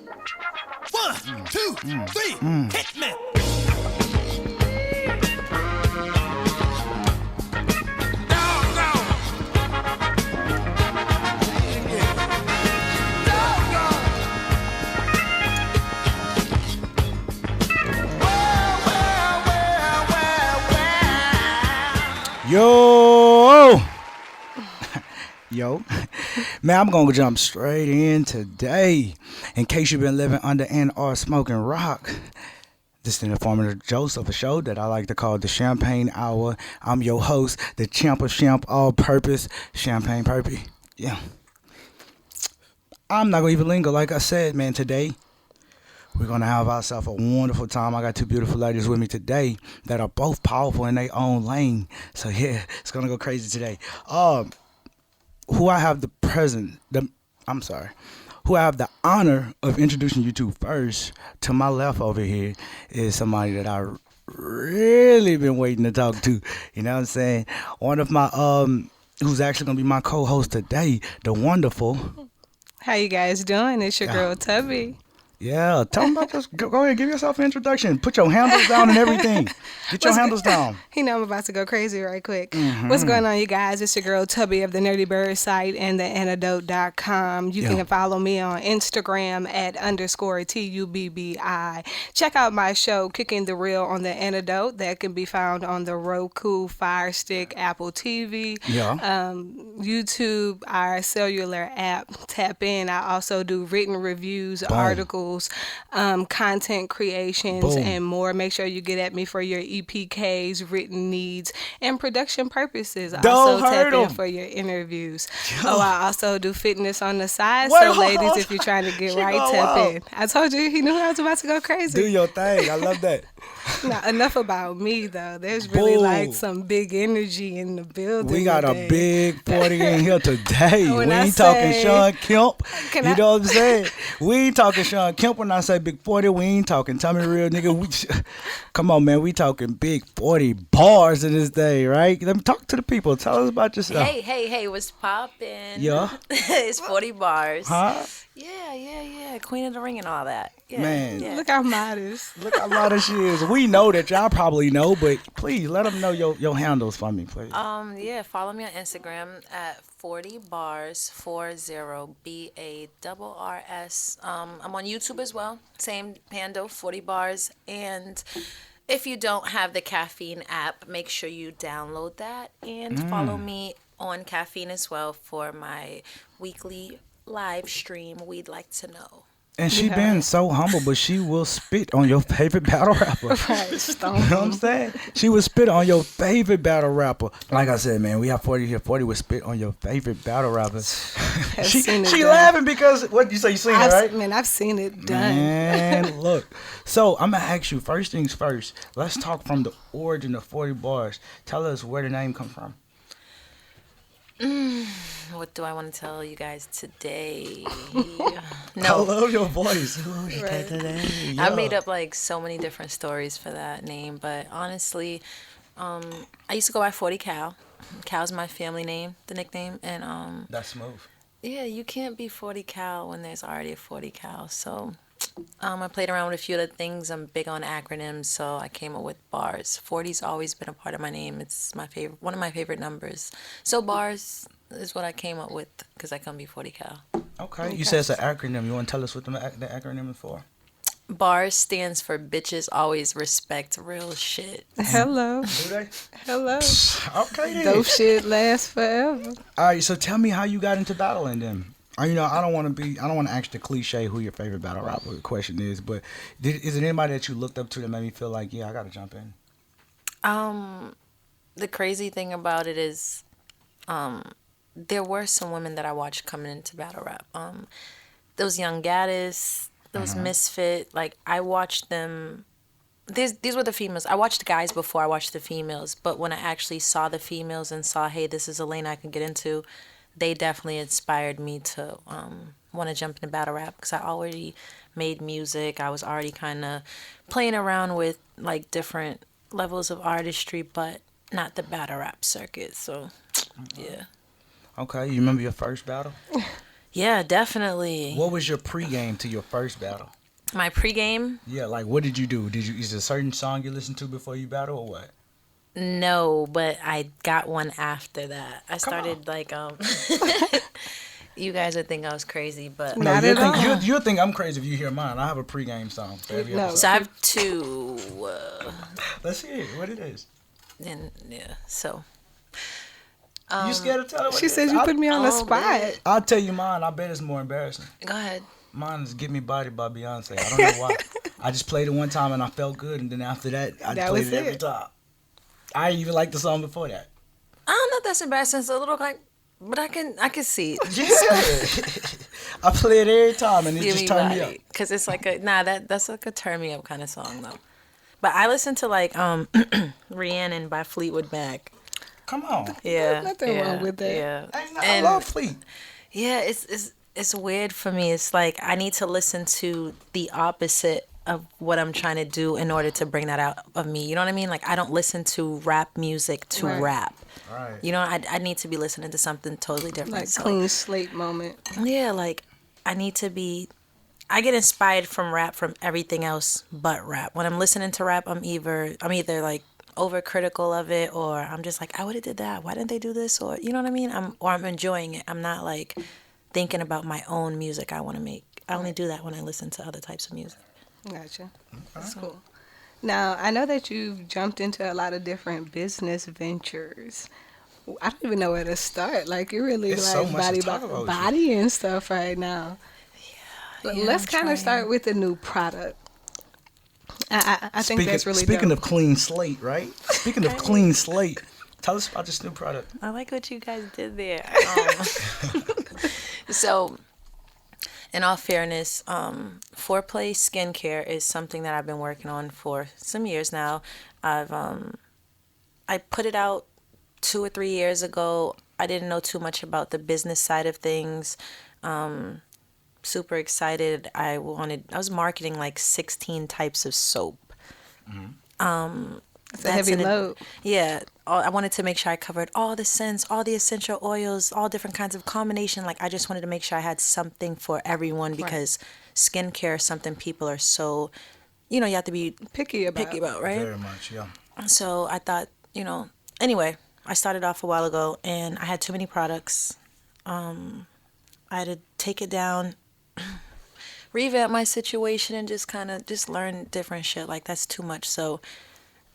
1, 2, 3, hit me. Yo, man, I'm gonna jump straight in today. In case you've been living under and or smoking rock, this is the informative Joce of a show that I like to call the Champagne Hour. I'm your host, the champ of champ, all-purpose Champagne Perpy. Yeah, I'm not gonna even linger. Like I said, man, today we're gonna have ourselves a wonderful time. I got two beautiful ladies with me today that are both powerful in their own lane. So yeah, it's gonna go crazy today. Who I have who I have the honor of introducing you to first. To my left over here is somebody that I really been waiting to talk to. You know what I'm saying? One of my who's actually gonna be my co-host today, the wonderful. How you guys doing? It's your girl Tubbi. Yeah, tell them about this. Go ahead, give yourself an introduction. Put your handles down and everything. Get your handles down. You know I'm about to go crazy right quick. Mm-hmm. What's going on, you guys? It's your girl Tubbi of the Nerdy Bird site and the antidote.com. You can follow me on Instagram at _TUBBI. Check out my show, Kickin The Real on the Antidote. That can be found on the Roku, Fire Stick, Apple TV, YouTube, our cellular app. Tap in. I also do written reviews, articles, content creations, and more. Make sure you get at me for your EPKs, written needs, and production purposes. Also tap in for your interviews. I also do fitness on the side. Ladies, if you're trying to get right, tap in. I told you he knew I was about to go crazy. Do your thing. I love that. Now, enough about me, though. There's really like some big energy in the building. We got a big 40 in here today. We ain't talking Sean Kemp. You know what I'm saying? We ain't talking Sean Kemp when I say big 40. We ain't talking Tommy Real, nigga. Come on, man. We talking big 40 bars in this day, right? Let me talk to the people. Tell us about yourself. Hey, what's poppin'? Yeah. It's 40 bars. Huh? Yeah. Queen of the Ring and all that. Yeah, man. Yeah. Look how modest. Look how modest she is. We know that y'all probably know, but please let them know your handles for me, please. Follow me on Instagram at 40 bars 40 BARRS. I'm on YouTube as well. Same handle, 40 bars. And if you don't have the Caffeine app, make sure you download that and follow me on Caffeine as well for my weekly live stream. We'd like to know. And she been so humble, but she will spit on your favorite battle rapper. Right, you know what I'm saying? She will spit on your favorite battle rapper. Like I said, man, we have 40 here. 40 will spit on your favorite battle rapper. she laughing because, what you say, you seen it, right? Man, I've seen it done. Man, look. So I'm going to ask you, first things first, let's talk from the origin of 40 bars. Tell us where the name comes from. What do I want to tell you guys today? I love your voice. Right. I made up like so many different stories for that name, but honestly, I used to go by 40 Cal. Cal's my family name, the nickname, and that's smooth. Yeah, you can't be 40 Cal when there's already a 40 Cal. So I played around with a few other things. I'm big on acronyms, so I came up with bars. 40's always been a part of my name. It's my favorite, one of my favorite numbers. So bars is what I came up with because I can be 40 Cal. Okay. You said it's an acronym. You want to tell us what the acronym is for? BARS stands for bitches always respect real shit. Hello. Do they? Hello. Okay then. Dope shit lasts forever. All right, so tell me how you got into battling then. I don't want to ask the cliche who your favorite battle rapper question is, but is it anybody that you looked up to that made me feel like, yeah, I got to jump in? The crazy thing about it is, there were some women that I watched coming into battle rap. Those Young Gaddis, those Misfit, like I watched them. These were the females. I watched the guys before I watched the females, but when I actually saw the females and saw, hey, this is a lane I can get into, they definitely inspired me to want to jump into battle rap because I already made music. I was already kind of playing around with like different levels of artistry, but not the battle rap circuit. So, yeah. Okay, you remember your first battle? Yeah, definitely. What was your pregame to your first battle? My pregame? Yeah, like what did you do? Is there a certain song you listened to before you battle or what? No, but I got one after that. I started like you guys would think I was crazy, but No, you'll think I'm crazy if you hear mine. I have a pregame song for every episode. So I have two. Let's hear it. What it is. And yeah, so. You scared to tell her what She it said is? you put me on the spot. Man. I'll tell you mine. I bet it's more embarrassing. Go ahead. Mine is "Get Me Body" by Beyonce. I don't know why. I just played it one time and I felt good, and then after that, I played it every time. I even liked the song before that. I don't know if that's embarrassing. It's a little like, but I can see it. Yeah. I play it every time and it just turned me up. Cause it's like that's like a turn me up kind of song though. But I listen to like Rhiannon by Fleetwood Mac. Come on. Yeah. Nothing wrong with that. Yeah. I love Fleet. Yeah, it's weird for me. It's like I need to listen to the opposite of what I'm trying to do in order to bring that out of me. You know what I mean? Like I don't listen to rap music to rap. Right. You know, I need to be listening to something totally different. Like clean slate moment. Yeah, like I get inspired from rap from everything else but rap. When I'm listening to rap, I'm either like overcritical of it, or I'm just like, I would have did that. Why didn't they do this? Or you know what I mean? I'm enjoying it. I'm not like thinking about my own music I want to make. I only do that when I listen to other types of music. Gotcha. That's cool. Now, I know that you've jumped into a lot of different business ventures. I don't even know where to start. Like, you're really It's like so much to talk about body and stuff right now. But let's kind of start with the new product. I think that's really Speaking dope. of clean slate, right? Speaking of clean slate, tell us about this new product. I like what you guys did there. So, in all fairness, foreplay skincare is something that I've been working on for some years now. I put it out 2 or 3 years ago. I didn't know too much about the business side of things. Super excited. I was marketing like 16 types of soap. It's a heavy load. Yeah. I wanted to make sure I covered all the scents, all the essential oils, all different kinds of combination. Like I just wanted to make sure I had something for everyone because skincare is something people are so, you have to be picky about, right? Very much, yeah. So I thought, anyway, I started off a while ago and I had too many products. I had to take it down, revamp my situation, and just learn different shit. Like that's too much. So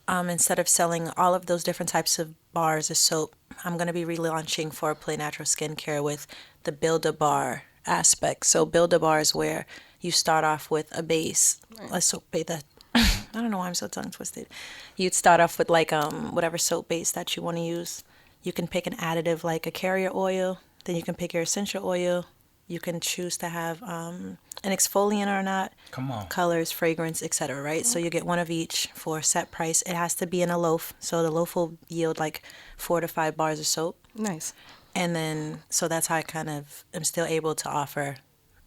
instead of selling all of those different types of bars of soap, I'm going to be relaunching Foreplay Natural Skincare with the Build-A-Bar aspect. So Build-A-Bar is where you start off with a base, a soap base that, I don't know why I'm so tongue twisted. You'd start off with like whatever soap base that you want to use. You can pick an additive like a carrier oil, then you can pick your essential oil. You can choose to have an exfoliant or not. Come on. Colors, fragrance, etc. Right? So you get one of each for a set price. It has to be in a loaf. So the loaf will yield like 4 to 5 bars of soap. Nice. And then, so that's how I kind of am still able to offer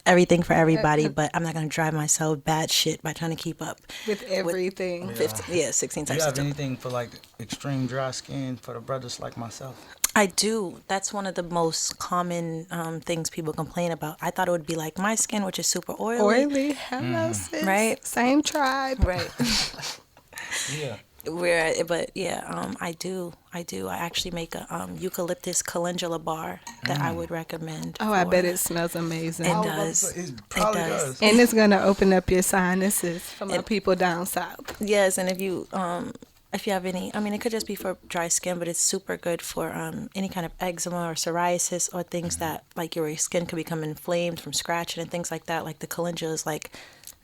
everything for everybody, but I'm not going to drive myself bad shit by trying to keep up. With everything. 16 Do types you of have soap. anything for like extreme dry skin for the brothers like myself? I do. That's one of the most common things people complain about. I thought it would be like my skin, which is super oily. Hello, sis. Right? Same tribe. Right. Yeah. I do. I actually make a eucalyptus calendula bar that I would recommend. Oh, I bet it smells amazing. It does. It probably does. And it's going to open up your sinuses for my people down south. Yes, and if you have any, it could just be for dry skin, but it's super good for any kind of eczema or psoriasis or things that like your skin could become inflamed from scratching and things like that. Like the calendula is like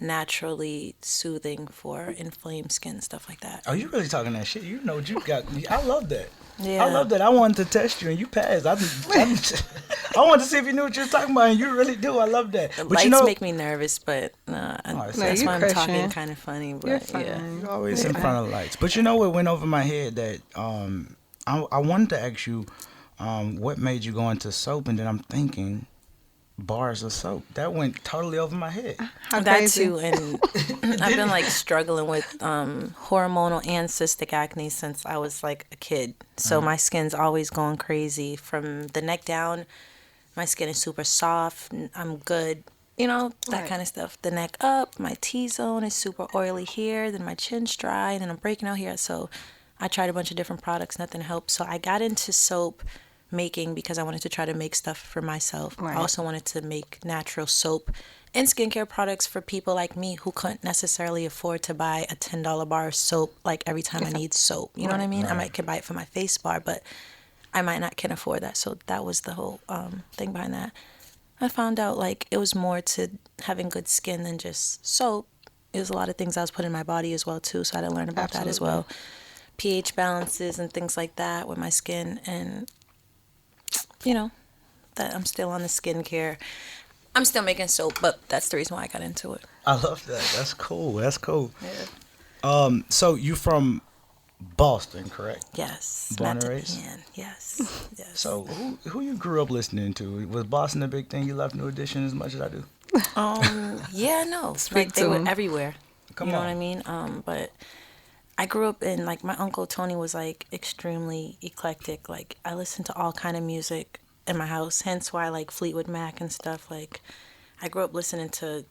naturally soothing for inflamed skin, stuff like that. Oh, you really talking that shit? You know what you got? I love that. Yeah. I love that. I wanted to test you and you passed. I wanted to see if you knew what you were talking about, and you really do. I love that. The But lights make me nervous, but that's you why I'm crushing. talking kind of funny. But You're fine. yeah. You're always in front of the lights. But you know what went over my head that I wanted to ask you what made you go into soap, and then I'm thinking bars of soap. That went totally over my head. How That crazy. too, and I've been like struggling with hormonal and cystic acne since I was like a kid. So my skin's always going crazy from the neck down. my skin is super soft. I'm good. You know, that kind of stuff. The neck up, my T-zone is super oily here. Then my chin's dry, and then I'm breaking out here. So I tried a bunch of different products. Nothing helped. So I got into soap making because I wanted to try to make stuff for myself. I also wanted to make natural soap and skincare products for people like me who couldn't necessarily afford to buy a $10 bar of soap like every time I need soap. You know what I mean? I might can buy it for my face bar, but I might not can afford that. So that was the whole thing behind that. I found out like it was more to having good skin than just soap. It was a lot of things I was putting in my body as well too. So I had to learn about that as well. pH balances and things like that with my skin, and you know that I'm still on the skincare. I'm still making soap, but that's the reason why I got into it. I love that. That's cool. That's cool. Yeah. So you from Boston, correct? Yes. Born and raised? Yes. Yes. So who you grew up listening to? Was Boston a big thing? You love New Edition as much as I do? Yeah, no. Like they were everywhere. Come you know on. what I mean? But I grew up in, like, my uncle Tony was like extremely eclectic. Like I listened to all kind of music in my house, hence why I like Fleetwood Mac and stuff. Like I grew up listening to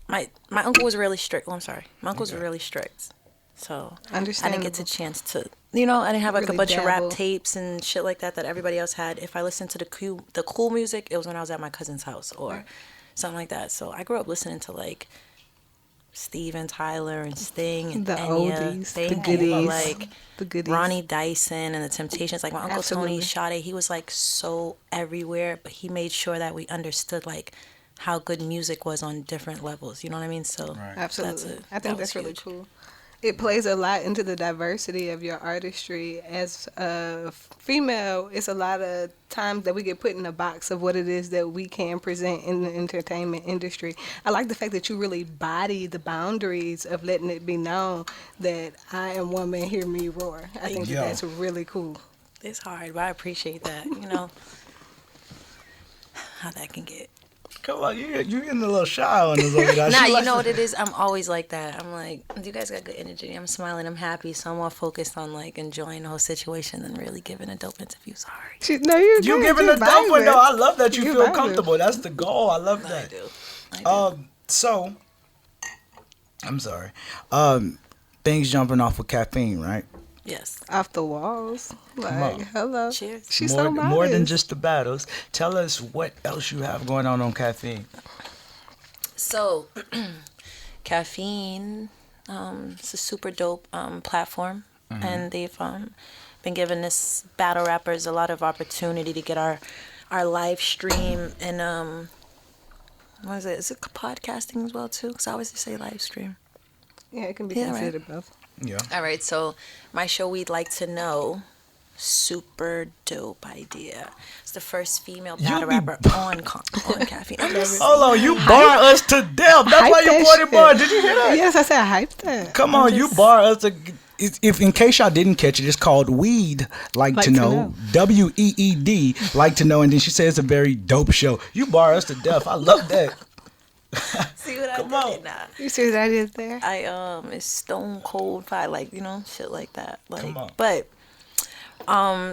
my uncle was really strict. Oh, I'm sorry. My uncle was really strict. So I didn't get the chance to, you know, I didn't have like really a bunch of rap tapes and shit like that everybody else had. If I listened to the cool music, it was when I was at my cousin's house or something like that. So I grew up listening to like Steven Tyler and Sting and the Enya, oldies, the goodies, like the goodies. Ronnie Dyson and the Temptations. Like my uncle Tony Sade, he was like so everywhere, but he made sure that we understood like how good music was on different levels. You know what I mean? So absolutely, I think that's really cool. It plays a lot into the diversity of your artistry. As a female, it's a lot of times that we get put in a box of what it is that we can present in the entertainment industry. I like the fact that you really body the boundaries of letting it be known that I am woman, hear me roar. I think that's really cool. It's hard, but I appreciate that, you know, how that can get. Come on, you're getting a little shy on this over there. Nah, you know what it is? I'm always like that. I'm like, you guys got good energy. I'm smiling. I'm happy. So I'm more focused on like enjoying the whole situation than really giving a dope interview. Sorry. No, you're giving a dope one though. I love that you feel comfortable. That's the goal. I love that. I do. So, I'm sorry. Things jumping off with caffeine, right? Yes. Off the walls. Like, hello. Cheers. She's more than just the battles. Tell us what else you have going on caffeine. So, caffeine, it's a super dope platform, and they've been giving this battle rappers a lot of opportunity to get our live stream and what is it? Is it podcasting as well too? Because I always say live stream. Yeah, it can be considered both. Yeah. All right, so my show, We'd Like to Know, super dope idea. It's the first female battle rapper on caffeine. Hold on, you bar us to death. That's why you bought it bar. Did you hear that? Yes, I said hype that. Come on, you bar us to. If in case y'all didn't catch it, it's called Weed Like to Know. WEED Like to Know, and then she says it's a very dope show. You bar us to death. I love that. See what I did now? You see what I did there? It's stone cold fire, like, you know, shit like that. Like, come on. But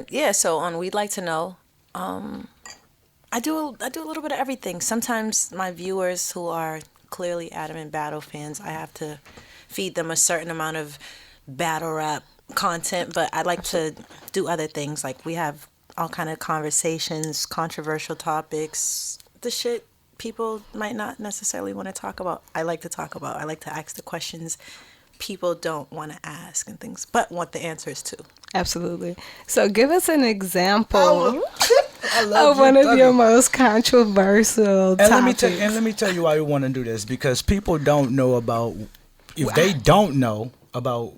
yeah, so on We'd Like to Know, I do a little bit of everything. Sometimes my viewers who are clearly adamant battle fans, I have to feed them a certain amount of battle rap content, but I like to do other things. Like we have all kind of conversations, controversial topics, the shit people might not necessarily want to talk about. I like to talk about. I like to ask the questions people don't want to ask and things, but want the answers to. Absolutely. So give us an example of one of your most controversial topics. Let me tell you why we want to do this, because people don't know about, if they don't know about,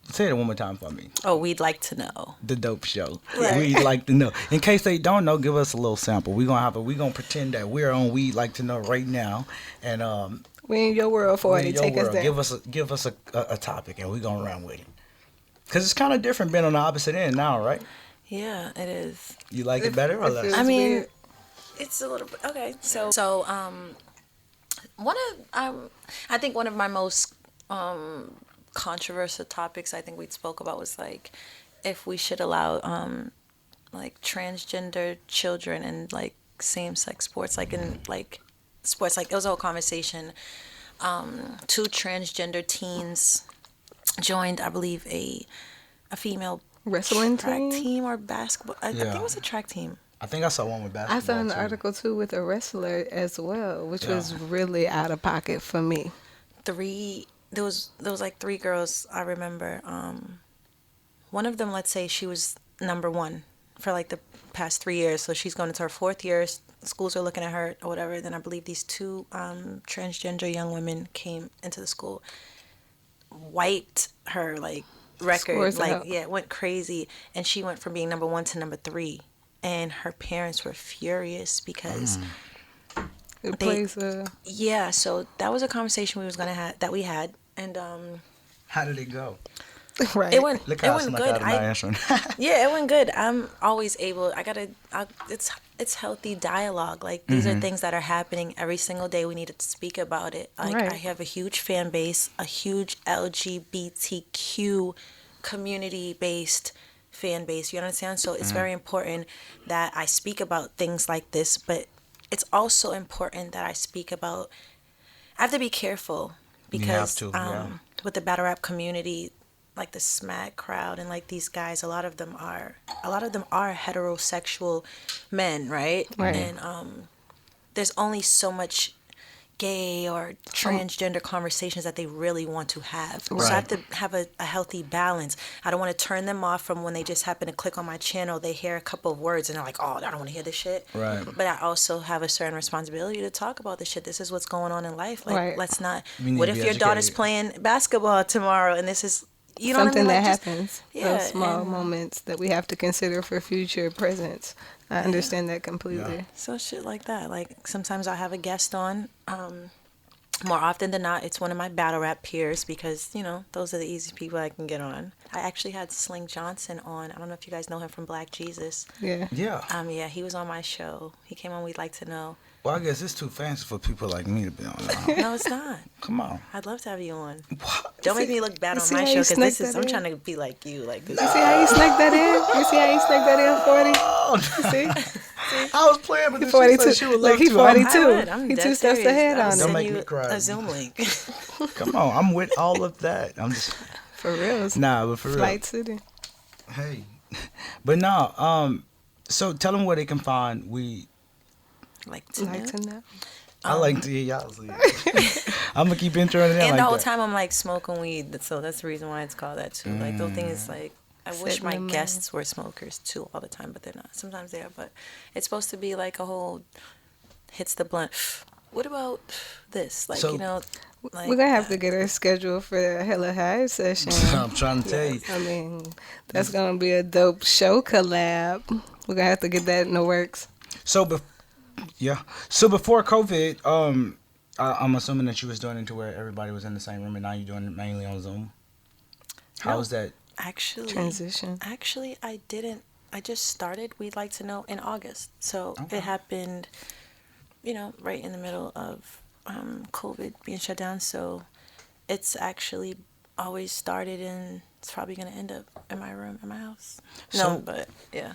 say it one more time for me. Oh, We'd Like to Know. The dope show. Right. We'd Like to Know. In case they don't know, give us a little sample. We're gonna pretend that we're on We'd Like to Know right now, and we in your world for it. Take us there. Give us a topic, and we're gonna run with it. Cause it's kind of different being on the opposite end now, right? Yeah, it is. You like it better or less? I mean, it's a little bit okay. So I think one of my most controversial topics I think we spoke about was like if we should allow like transgender children and like same-sex sports, like in like sports, like it was a whole conversation. 2 transgender teens joined, I believe, a female wrestling track team? team or basketball. I think it was a track team. I think I saw one with basketball. I saw an too. article too with a wrestler as well, which was really out of pocket for me. There was like 3 girls I remember. One of them, let's say she was number 1 for like the past 3 years, so she's going into her 4th year. Schools are looking at her or whatever. Then I believe these 2 transgender young women came into the school, wiped her like record, Scores like out. it went crazy, and she went from being number 1 to number 3, and her parents were furious because. It plays Yeah, so that was a conversation we had, and How did it go? right. it went Look how I good. snuck out of my answering. Yeah, it went good. I'm always able. It's healthy dialogue. Like these are things that are happening every single day. We need to speak about it. Like Right. I have a huge fan base, a huge LGBTQ community based fan base. You understand? So it's very important that I speak about things like this, but it's also important that I speak about. I have to be careful because You have to, with the battle rap community, like the smack crowd and like these guys, a lot of them are heterosexual men, right? Right. And there's only so much gay or transgender conversations that they really want to have. So I have to have a healthy balance. I don't want to turn them off from when they just happen to click on my channel, they hear a couple of words and they're like, oh, I don't want to hear this shit. Right. But I also have a certain responsibility to talk about this shit. This is what's going on in life. Like, Right. let's not, We need what to if be your daughter's educated. playing basketball tomorrow and this is, you know Something what I mean? that Like, just- happens. yeah, Those small and- moments that we have to consider for future presence. I understand that completely. So shit like that. Like sometimes I'll have a guest on. More often than not, it's one of my battle rap peers because, you know, those are the easy people I can get on. I actually had Sling Johnson on. I don't know if you guys know him from Black Jesus. Yeah. Yeah. Yeah, he was on my show. He came on We'd Like to Know. Well, I guess it's too fancy for people like me to be on now. No, it's not. Come on. I'd love to have you on. What? Don't make me look bad you on see my how show you because snuck this is, that I'm in? trying to be like you. Like this. You see how you snuck that in? You see how you snuck that in, 40? Oh, See? I was playing, but then she 42. said she would Look, love he to. I'm- 42. I would. I'm He dead 2 steps serious. ahead I'll on send Don't make you me cry. a Zoom link. Come on, I'm with all of that. I'm just For real. nah, but for real. Flight City. Hey, but no. So tell them where they can find we. Like to Like know. to know. I like to hear y'all. I'm gonna keep introing it in And like the whole that. time I'm like smoking weed, so that's the reason why it's called that too. Like the thing is like I wish Setting my them guests were smokers too all the time, but they're not. Sometimes they are, but it's supposed to be like a whole hits the blunt. What about this? Like So- you know, like We're going to have to get her scheduled for the Hella High session. I'm trying to tell you. I mean, that's going to be a dope show collab. We're going to have to get that in the works. So, So before COVID, I'm assuming that you was doing it to where everybody was in the same room, and now you're doing it mainly on Zoom. How No. was that? actually Transition. Actually, I didn't. I just started We'd Like to Know in August, so it happened. You know, right in the middle of COVID being shut down. So it's actually always started and it's probably going to end up in my room, in my house. So- No, but yeah.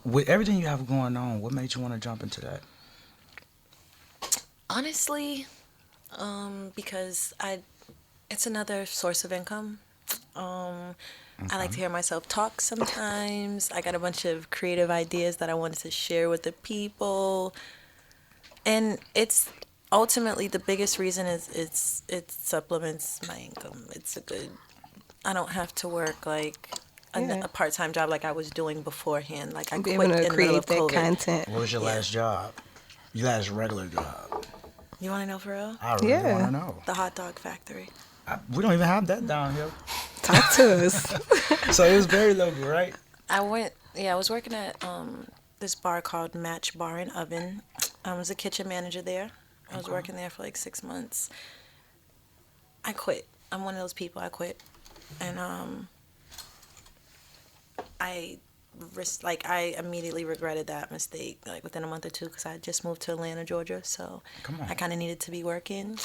With everything you have going on, what made you want to jump into that? Honestly, because it's another source of income. I like to hear myself talk sometimes. I got a bunch of creative ideas that I wanted to share with the people. And it's ultimately the biggest reason is it supplements my income. It's a good, I don't have to work like a part-time job like I was doing beforehand. Like I Be quit able in to the middle of create that COVID. content. What was your last job? Your last regular job? You want to know for real? I really Yeah. want to know. The hot dog factory. We don't even have that down here. Talk to us. So it was very local, right? I was working at this bar called Match Bar and Oven. I was a kitchen manager there. I was working there for like 6 months. I quit. I'm one of those people. I quit. And I immediately regretted that mistake like within a month or two because I had just moved to Atlanta, Georgia. So Come on. I kind of needed to be working.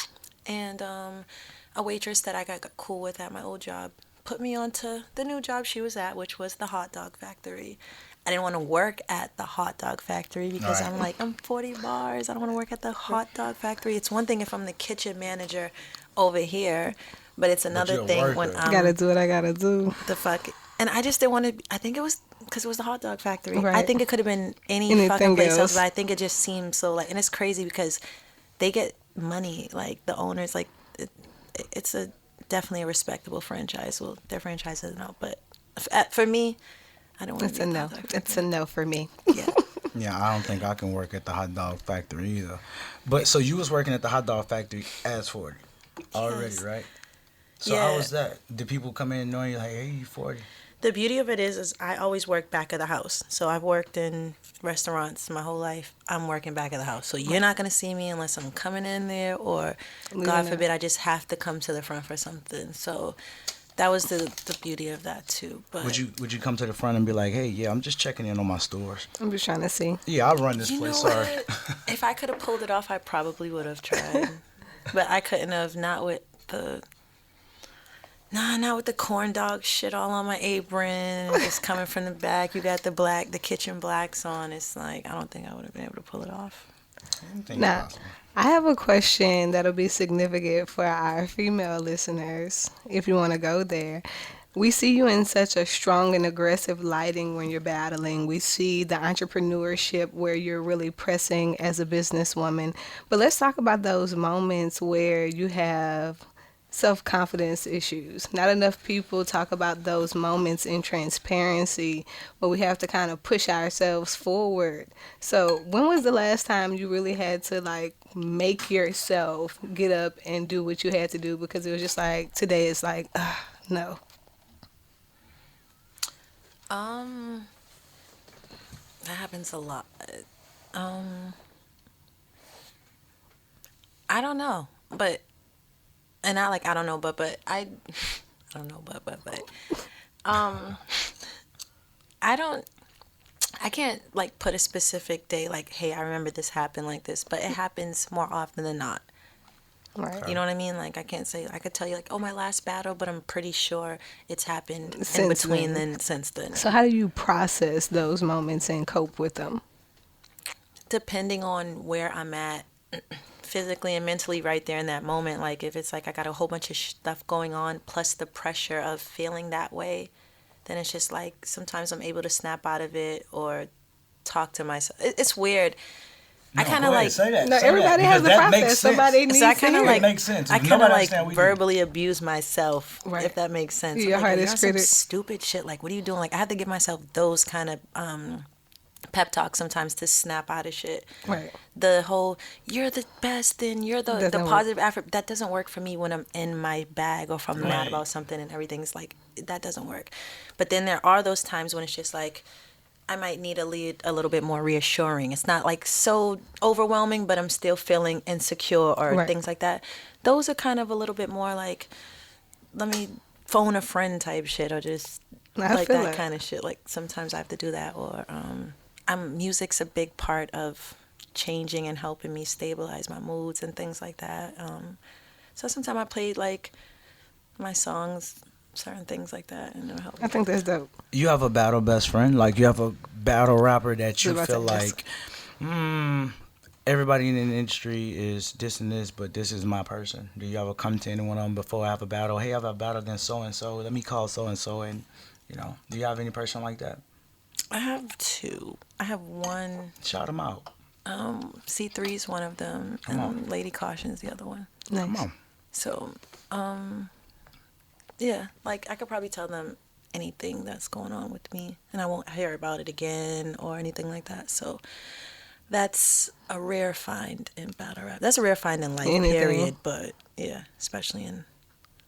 And a waitress that I got cool with at my old job put me onto the new job she was at, which was the hot dog factory. I didn't want to work at the hot dog factory because I'm like, I'm 40 bars. I don't want to work at the hot dog factory. It's one thing if I'm the kitchen manager over here, but it's another thing when I'm... gotta do what I gotta do. The fuck... And I just didn't want to... I think it was because it was the hot dog factory. Right. I think it could have been Anything fucking place else. else, but I think it just seemed so like... And it's crazy because they get money, like the owners, like it's a definitely a respectable franchise. Well, their franchise isn't out, but for me, I don't want to. It's a no. It's a no for me. Yeah. Yeah, I don't think I can work at the hot dog factory either. But so you was working at the hot dog factory as 40 already, right? So how was that? Did people come in knowing you like, hey, you 40? The beauty of it is I always work back of the house. So I've worked in restaurants my whole life. I'm working back of the house. So you're not going to see me unless I'm coming in there or, God forbid, I just have to come to the front for something. So that was the beauty of that, too. But Would you come to the front and be like, hey, yeah, I'm just checking in on my stores? I'm just trying to see. Yeah, I'll run this place, sorry. If I could have pulled it off, I probably would have tried. But I couldn't have, not with the corn dog shit all on my apron, just coming from the back. You got the kitchen blacks on. It's like, I don't think I would have been able to pull it off. Now, I have a question that'll be significant for our female listeners, if you want to go there. We see you in such a strong and aggressive lighting when you're battling. We see the entrepreneurship where you're really pressing as a businesswoman. But let's talk about those moments where you have self-confidence issues. Not enough people talk about those moments in transparency where we have to kind of push ourselves forward. So when was the last time you really had to like make yourself get up and do what you had to do because it was just like today it's like no? That happens a lot. I don't know, but and not like I don't know, but I don't know, but I can't like put a specific day like, hey, I remember this happened like this, but it happens more often than not. Right. You know what I mean? Like I can't say I could tell you like, oh, my last battle, but I'm pretty sure it's happened since then. So how do you process those moments and cope with them? Depending on where I'm at physically and mentally right there in that moment. Like if it's like I got a whole bunch of stuff going on plus the pressure of feeling that way, then it's just like sometimes I'm able to snap out of it or talk to myself. It's weird. No, I kind of like say that. No, say everybody that, has a process. Somebody needs so I kind of to like makes sense. I If kind of nobody like understand what you verbally abuse myself, Right. if that makes sense. Your I'm like, hardest you're on some critic. stupid shit. Like, what are you doing? Like, I have to give myself those kind of pep talks sometimes to snap out of shit. Right. The whole you're the best and you're the Doesn't work. positive effort, that doesn't work for me when I'm in my bag or if I'm mad Right. about something and everything's like that doesn't work. But then there are those times when it's just like I might need a little bit more reassuring. It's not like so overwhelming, but I'm still feeling insecure or Right. things like that. Those are kind of a little bit more like let me phone a friend type shit or just I like feel that it. kind of shit. Like sometimes I have to do that or music's a big part of changing and helping me stabilize my moods and things like that. So sometimes I played like my songs, certain things like that, and it'll help me. I think that's dope. You have a battle best friend? Like you have a battle rapper that you What about feel that? like, everybody in the industry is this and this, but this is my person. Do you ever come to anyone of them before I have a battle? Hey, I have a battle against so-and-so. Let me call so-and-so and, do you have any person like that? I have two. I have one. Shout them out. C3 is one of them, Come on. and Lady Caution's the other one. Nice. Come on. So, yeah, like I could probably tell them anything that's going on with me, and I won't hear about it again or anything like that. So, that's a rare find in battle rap. That's a rare find in life, Anything. period. But yeah, especially in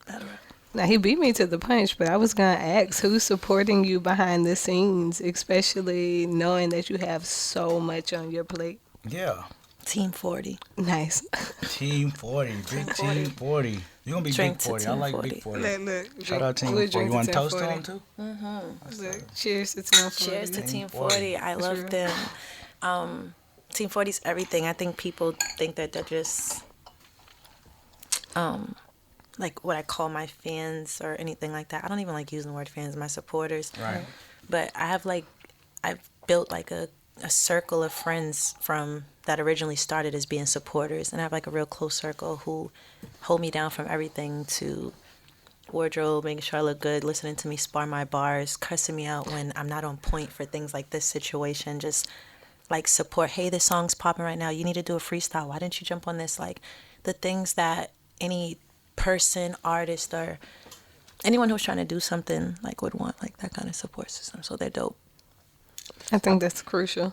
battle rap. Now, he beat me to the punch, but I was going to ask who's supporting you behind the scenes, especially knowing that you have so much on your plate. Yeah. Team 40. Nice. Team 40. Big Team 40. You're going to be Drink Big to 40. I Team like 40. Big 40. Look, Shout out Team we'll 40. drink You want to to toast to 40. them too? Look, cheers to Team 40. Cheers to Team Team 40. 40. I That's love real. them. Team 40's everything. I think people think that they're just like what I call my fans or anything like that. I don't even like using the word fans, my supporters. Right. But I've built like a circle of friends from that originally started as being supporters, and I have like a real close circle who hold me down from everything to wardrobe, making sure I look good, listening to me spar my bars, cussing me out when I'm not on point for things like this situation, just like support. Hey, this song's popping right now. You need to do a freestyle. Why didn't you jump on this? Like the things that any person, artist, or anyone who's trying to do something like would want, like that kind of support system. So they're dope. I think that's crucial.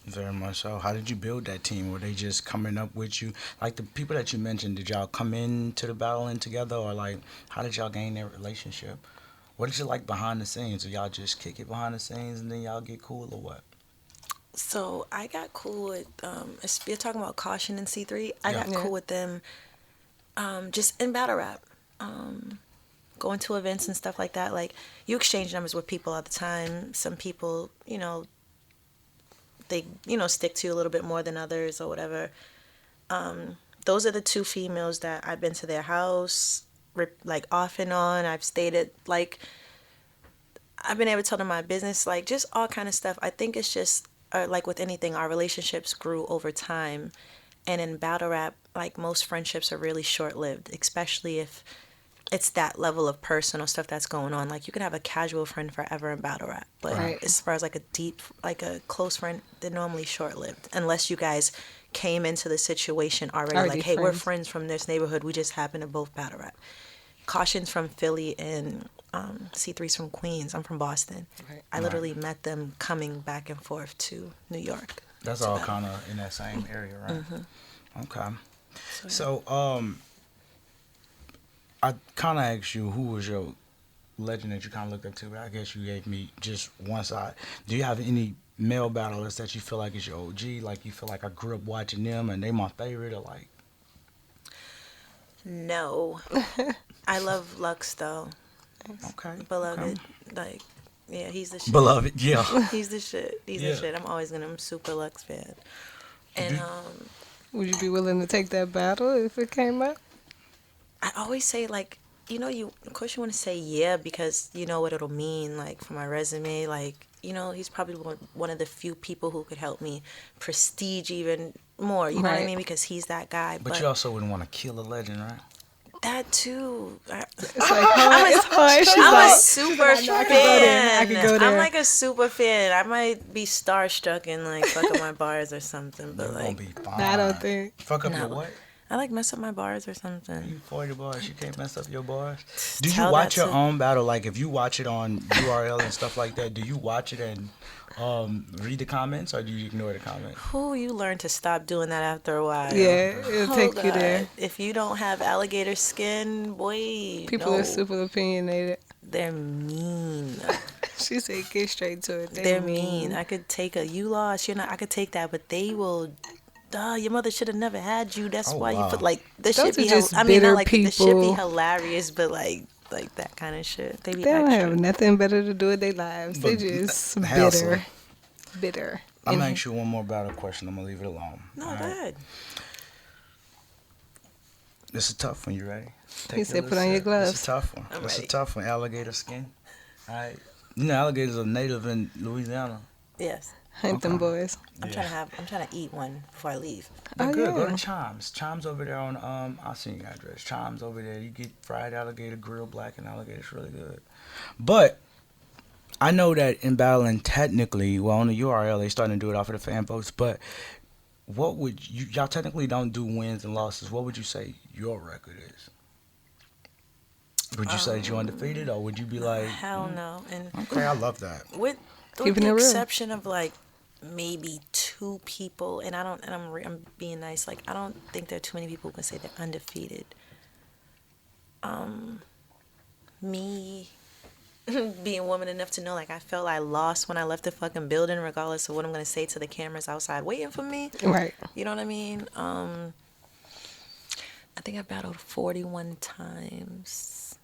Very much so. How did you build that team? Were they just coming up with you? Like the people that you mentioned, did y'all come into the battling together, or like how did y'all gain that relationship? What is it like behind the scenes? Do y'all just kick it behind the scenes and then y'all get cool, or what? So I got cool with, if you're talking about Caution and C3, I got cool with them just in battle rap. Going to events and stuff like that. Like, you exchange numbers with people all the time. Some people, you know, they, you know, stick to you a little bit more than others or whatever. Those are the two females that I've been to their house, like, off and on. I've stayed at, like, I've been able to tell them my business, like, just all kind of stuff. I think it's just, like with anything, our relationships grew over time. And in battle rap, like, most friendships are really short-lived, especially if it's that level of personal stuff that's going on. Like, you can have a casual friend forever in battle rap, but as far as like a deep, like a close friend, they're normally short-lived unless you guys came into the situation already like, hey, we're friends from this neighborhood, we just happen to both battle rap. Caution's from Philly and C3's from Queens. I'm from Boston. I literally met them coming back and forth to New York. That's all kind of in that same area, right? Mm-hmm. Okay. So I kind of asked you who was your legend that you kind of looked up to. I guess you gave me just one side. Do you have any male battlers that you feel like is your OG? Like, you feel like I grew up watching them and they my favorite, or like? No. I love Lux, though. Okay. Beloved. Like, yeah, he's the shit. Beloved, yeah. He's the shit. He's the shit. I'm a super Lux fan. And, would you be willing to take that battle if it came up? I always say, like, you know, of course you want to say yeah because you know what it'll mean, like, for my resume. Like, you know, he's probably one of the few people who could help me prestige even more, you know what I mean? Because he's that guy. But you also wouldn't want to kill a legend, right? That too. It's like, I'm a super fan. I can go there. I'm like a super fan. I might be starstruck and like fuck up my bars or something, but like, be fine. I don't think. Fuck up your what? I like mess up my bars or something. You 40 bars. You can't mess up your bars. Do you watch your own battle? Like, if you watch it on URL and stuff like that, do you watch it and read the comments, or do you ignore the comments? You learn to stop doing that after a while. Yeah, it'll take you there. If you don't have alligator skin, boy, people are super opinionated. They're mean. She said, get straight to it. They're mean. I could take you lost. I could take that, but they will. Your mother should have never had you. That's why you put like this shit be. I mean, not like this shit be hilarious, but like that kind of shit. They don't have nothing better to do with their lives. They just bitter. I'm gonna ask you one more battle question. I'm gonna leave it alone. No, go ahead. This is a tough one. You ready? He said, "Put on your gloves." It's a tough one. It's a tough one. Alligator skin. All right. You know, alligators are native in Louisiana. Yes. Hunt them boys. I'm trying to eat one before I leave. Good. Go to Chimes. Chimes over there on I'll send you the address. Chimes over there. You get fried alligator, grilled black and alligator. It's really good. But I know that in battling, technically, well, on the URL they starting to do it off of the fan votes. But what would y'all technically don't do wins and losses? What would you say your record is? Would you say that you're undefeated, or would you be like, hell no? And okay, I love that. With the exception of like maybe 2 people, and I'm being nice. Like, I don't think there are too many people who can say they're undefeated. Me being woman enough to know, like, I felt I lost when I left the fucking building, regardless of what I'm gonna say to the cameras outside waiting for me. Right. You know what I mean? I think I battled 41 times.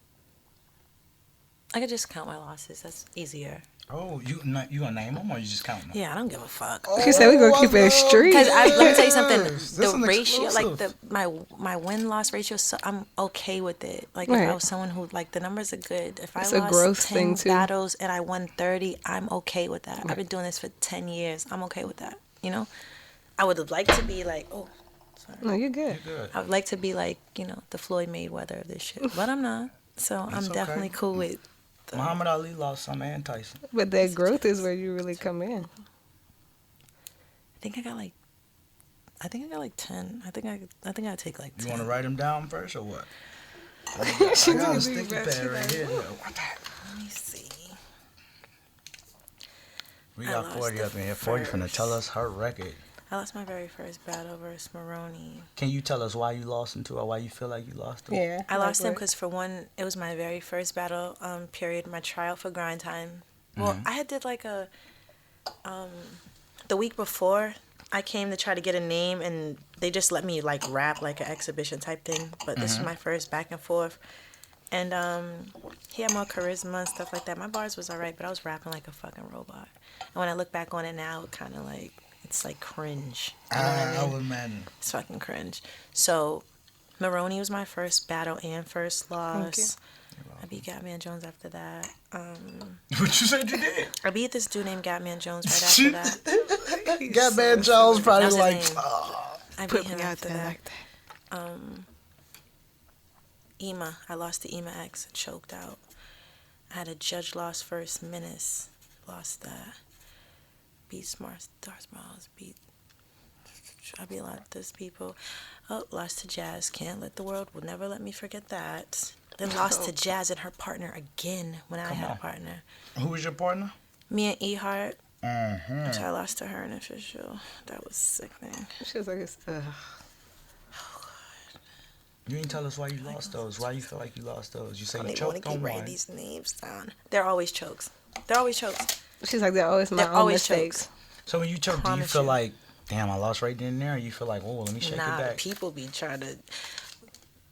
I could just count my losses. That's easier. Oh, you gonna name them or you just counting them? Yeah, I don't give a fuck. She said we gonna keep it street. Because let me tell you something. This The an ratio, like exclusive. my win loss ratio, so I'm okay with it. Like Right. if I was someone who like the numbers are good. If It's I a lost growth 10 thing, too. battles and I won 30, I'm okay with that. I've been doing this for 10 years. I'm okay with that. You know, I would have liked to be like, oh, sorry. No, you're good. Good. I would like to be like, the Floyd Mayweather of this shit, but I'm not. So I'm okay. definitely cool with. Muhammad Ali lost some and Tyson. But that growth is where you really come in. I think I got like 10. I think I take like 10. You want to write them down first or what? She I got a didn't sticky think pad about right it. here. What that? Let me see. We I got lost 40 the up in here. 40 finna first. tell us her record. I lost my very first battle versus Maroney. Can you tell us why you lost him to or why you feel like you lost him? Yeah. I lost him like because for one, it was my very first battle period, my tryout for Grind Time. Well, I had did like a the week before I came to try to get a name and they just let me like rap like an exhibition type thing. But this was my first back and forth. And he had more charisma and stuff like that. My bars was alright, but I was rapping like a fucking robot. And when I look back on it now, it kind of like, it's like cringe. You know what I mean? would imagine. It's fucking cringe. So, Maroney was my first battle and first loss. I beat Gatman Jones after that. What you said you did? I beat this dude named Gatman Jones right after that. Gatman Jones probably That was like, his name. I beat put him me out after there that. like that. Ema. I lost to Ema X and choked out. I had a judge loss first, Menace. Lost that. Beat Smart Smiles. I beat a lot of those people. Oh, lost to Jazz. Can't let the world will never let me forget that. Then lost to Jazz and her partner again when I had a partner. who was your partner? Me and Ehart. Mm-hmm. So I lost to her in official. That was sickening. She was like, it's, You didn't tell us why you lost those. Why you feel like you lost those? You say I you don't even want choked to on keep writing one. these names down. They're always chokes. They're always chokes. she's like, they're always my They're own always mistakes. chokes. So when you choke, do you Promise feel you. like, damn, I lost right then and there? Or you feel like, oh, let me shake it Nah, back? people be trying to.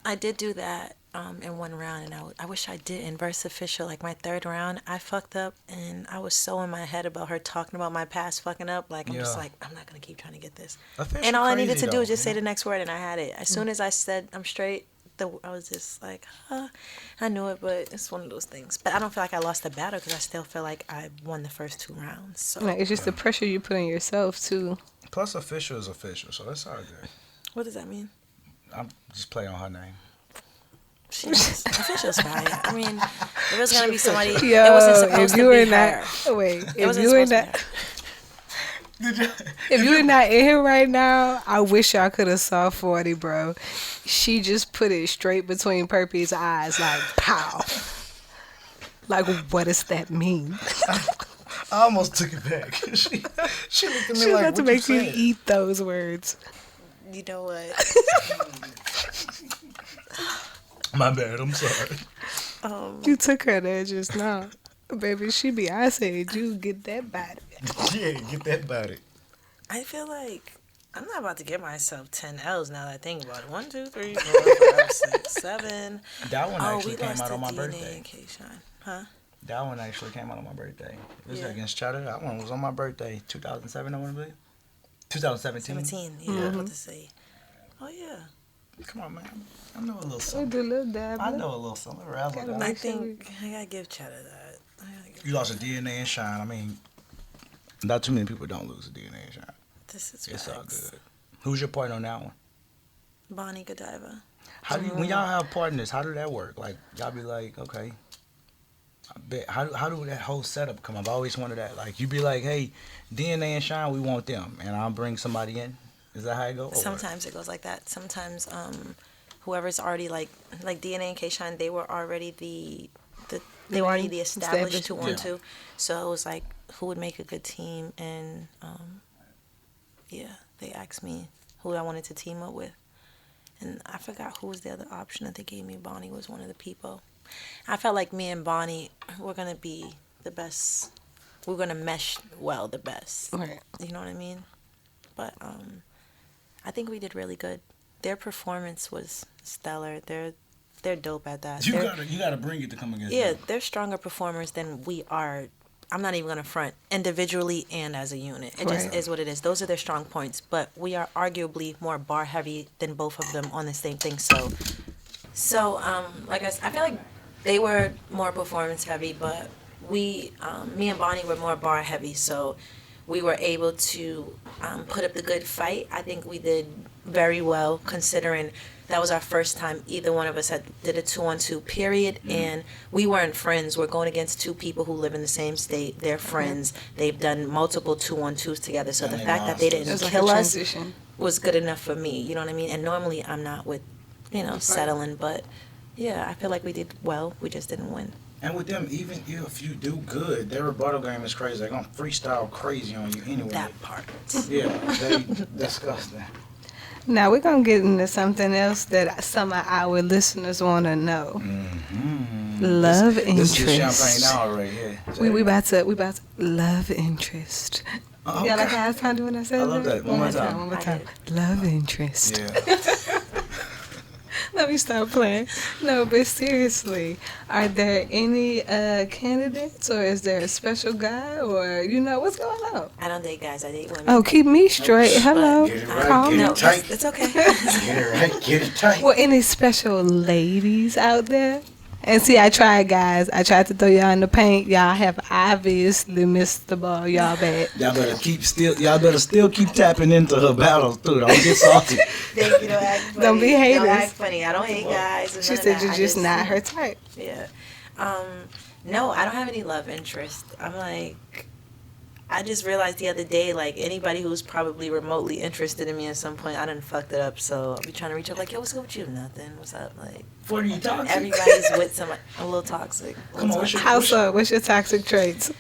I did do that in one round, and I wish I did in verse official. Like my third round, I fucked up, and I was so in my head about her talking about my past fucking up. Like I'm just Yeah. like, I'm not gonna keep trying to get this. Official And all I needed crazy to do was though, just say you know? the next word, and I had it. As soon as I said I'm straight, I was just like, I knew it, but it's one of those things. But I don't feel like I lost the battle because I still feel like I won the first 2 rounds. So Like, it's just the pressure you put on yourself, too. Plus, official is official, so that's all good. what does that mean? I'm just playing on her name. Official's fine. I mean, there was gonna be somebody. It Yo, wasn't supposed if you to were be her. not, wait, It if wasn't you were supposed to be not, her. if you were not in here right now, I wish y'all could have saw 40, bro. She just put it straight between Perpy's eyes, like, pow. Like, what does that mean? I almost took it back. she looked at me She was like, about to what make you you said? eat those words. You know what? My bad, I'm sorry. You took her there just now. Baby, she Beyonce, you get that body. Yeah, get that body. I feel like I'm not about to give myself 10 L's now that I think about it. 1, 2, 3, 4, 5, 6, 7. That one Oh, actually we came lost out to on my DNA birthday. and K-Shine. Huh? That one actually came out on my birthday. It was Yeah. against Cheddar. That one was on my birthday, 2007, I want to believe. 2017. 17. Yeah, I was about to say. Oh, yeah. Come on, man. I know a little We something. do a little dab. I know a little something. Razzle Gotta dazzle. make I sure think I gotta give Cheddar that. You lost a DNA and Shine. I mean, not too many people don't lose a DNA and Shine. This is It's all facts. good. Who's your partner on that one? Bonnie Godiva. How do you, when y'all have partners, how do that work? Like, y'all be like, okay. I bet, how do that whole setup come up? I always wanted that. Like, you be like, hey, DNA and Shine, we want them. And I'll bring somebody in. Is that how it goes? Sometimes it goes like that. Sometimes whoever's already like DNA and K-Shine, they were already they were already the established 2-1-2. So it was like who would make a good team, and yeah, they asked me who I wanted to team up with, and I forgot who was the other option that they gave me. Bonnie was one of the people. I felt like me and Bonnie were gonna be the best. We're gonna mesh well, the best. Right. You know what I mean? But I think we did really good. Their performance was stellar. They're dope at that. You gotta bring it to come against Yeah, them. they're stronger performers than we are I'm not even gonna front, individually and as a unit. It just is what it is. Those are their strong points. But we are arguably more bar heavy than both of them on the same thing. So like I feel like they were more performance heavy, but me and Bonnie were more bar heavy. So we were able to put up the good fight. I think we did very well, considering that was our first time either one of us did a 2-on-2 period, and we weren't friends. We're going against two people who live in the same state. They're friends. They've done multiple 2-on-2s together. So the fact that they didn't kill us was good enough for me. You know what I mean? And normally I'm not with, settling, but yeah, I feel like we did well. We just didn't win. And with them, even if you do good, their rebuttal game is crazy. They're gonna freestyle crazy on you anyway. That part. Yeah, they disgusting. Now we're gonna get into something else that some of our listeners want to know. Love interest. This is champagne now already. Yeah. We about to love interest. Okay. Yeah, like I was trying to do when I said I love that. One more time. Love interest. Yeah. Let me stop playing. No, but seriously, are there any candidates, or is there a special guy, or what's going on? I don't date guys. I date women. Oh, keep me straight. Hello. Get it right. Get it tight. It's okay. Get it right. Get it tight. Well, any special ladies out there? And see, I tried, guys. I tried to throw y'all in the paint. Y'all have obviously missed the ball. Y'all bad. Y'all better still keep tapping into her battles too. Don't get salty. Thank you. Don't act funny. Don't be haters. Don't act funny. I don't hate guys. She said you're just not her type. Yeah. No, I don't have any love interest. I just realized the other day, like, anybody who's probably remotely interested in me at some point, I done fucked it up. So I'll be trying to reach up, like, yo, what's good with you? Nothing. What's up? Like, What are you toxic? everybody's with somebody. I'm a little toxic. Come on, How so? What's your toxic traits?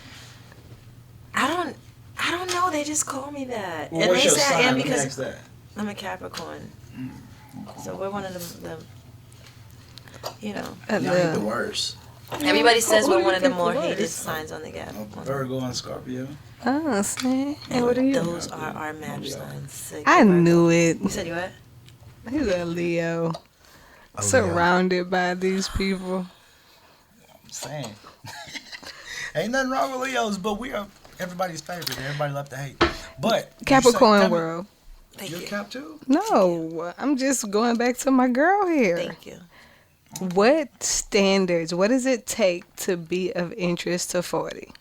I don't know. They just call me that. Well, and what's they your say I sign? am Let me because ask that. I'm a Capricorn. So we're one of them, Y'all ain't the worst. Everybody says we're one of the more Worse. hated signs on the gap. Virgo and Scorpio. Oh, see. And what are you? Those are our match signs. Sick. I knew it. You said you what? He's a Leo. Surrounded by these people. I'm saying. Ain't nothing wrong with Leos, but we are everybody's favorite. Everybody love to hate. But Capricorn world. Thank You're you. Cap too? No, I'm just going back to my girl here. Thank you. What standards, what does it take to be of interest to 40?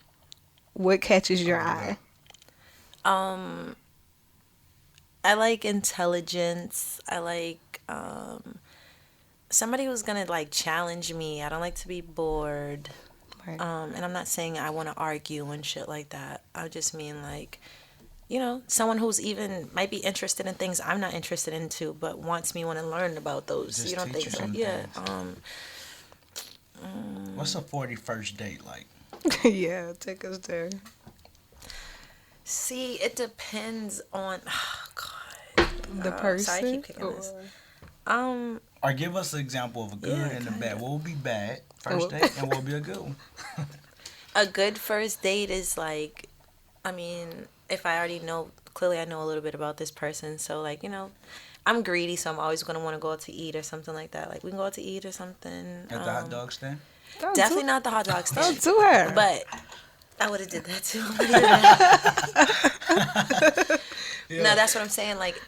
What catches your eye? I like intelligence. I like somebody who's gonna like challenge me. I don't like to be bored. Right. And I'm not saying I want to argue and shit like that. I just mean like, someone who's even might be interested in things I'm not interested in too, but want to learn about those. Just You don't teach think you so? some Yeah. What's a 41st date like? Yeah, take us there. See, it depends on. Oh God. The person. Sorry, I keep kicking this. Or give us an example of a good and a bad. What would be bad first date and what would be a good one? A good first date is like, if I already know, clearly I know a little bit about this person. So like, I'm greedy, so I'm always going to want to go out to eat or something like that. Like we can go out to eat or something. At the hot dog stand? Definitely not the hot dog stand. Don't do her. But I would have did that too. Yeah. No, that's what I'm saying. Like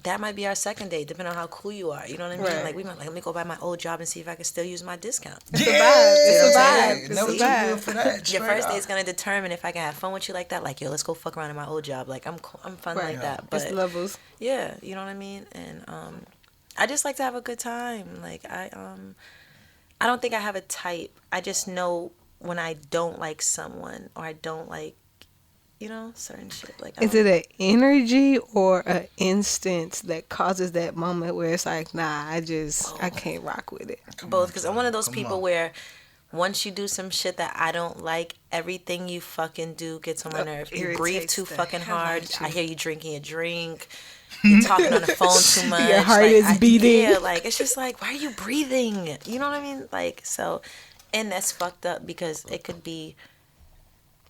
that might be our second date, depending on how cool you are. You know what I mean? Right. Like we might let me go by my old job and see if I can still use my discount. It's a vibe. It's a vibe. Never It's too a vibe. good for that. Your straight first up. date's gonna determine if I can have fun with you like that. Like, yo, let's go fuck around in my old job. Like, I'm fun Right. like that. It's But levels. yeah, you know what I mean. And I just like to have a good time. Like I don't think I have a type. I just know when I don't like someone or I don't like, certain shit. Like, Is it an energy or an instance that causes that moment where it's like, nah, I can't rock with it? both? Because I'm one of those people where once you do some shit that I don't like, everything you fucking do gets on my nerves. You breathe irritates too the fucking hell out hard. of you. I hear you drinking a drink. You're talking on the phone too much. Your heart is beating. Yeah, like, it's just like, why are you breathing? You know what I mean? Like, so, and that's fucked up because it could be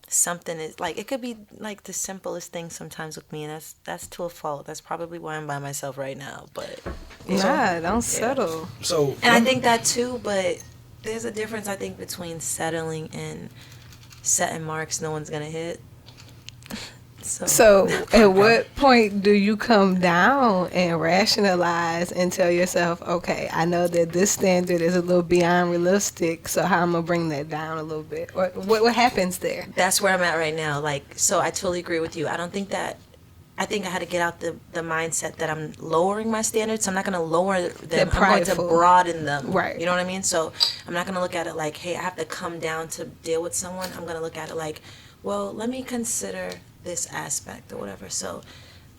something is like, it could be like the simplest thing sometimes with me, and that's to a fault. That's probably why I'm by myself right now. But Nah, don't settle. So, and I think that too, but there's a difference, I think, between settling and setting marks no one's gonna hit. So at what point do you come down and rationalize and tell yourself, okay, I know that this standard is a little beyond realistic, so how I'm going to bring that down a little bit? Or what happens there? That's where I'm at right now. Like, so I totally agree with you. I think I had to get out the mindset that I'm lowering my standards. I'm not going to lower them. I'm going to broaden them. Right. You know what I mean? So I'm not going to look at it like, hey, I have to come down to deal with someone. I'm going to look at it like, well, let me consider this aspect or whatever. So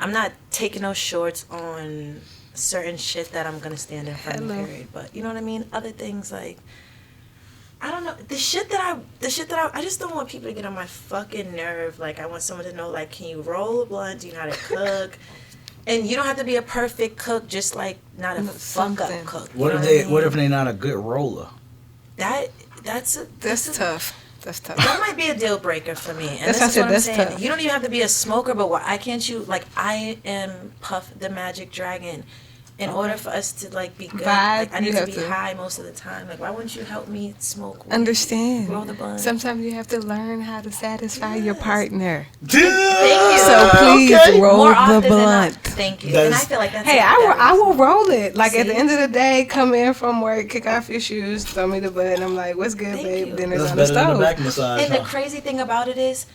I'm not taking no shorts on certain shit that I'm gonna stand in front of, period. But you know what I mean? Other things like, I don't know, the shit that I just don't want people to get on my fucking nerve. Like, I want someone to know, like, can you roll a blunt? Do you know how to cook? And you don't have to be a perfect cook, just like not a fuck up cook. What if they're not a good roller? That's tough. That's tough. That might be a deal breaker for me. And this is what I'm saying. Tough. You don't even have to be a smoker, but why can't you, like, I am Puff the Magic Dragon. In order for us to, like, be good, like, I need to be high most of the time. Like, why wouldn't you help me smoke weed? Understand. Roll the blunt. Sometimes you have to learn how to satisfy your partner. Thank you. So please roll the blunt. Thank you. And I feel like that's... Hey, I will roll it. Like, at the end of the day, come in from work, kick off your shoes, throw me the bud, and I'm like, what's good, babe? Dinner's on the stove. And the crazy thing about it is,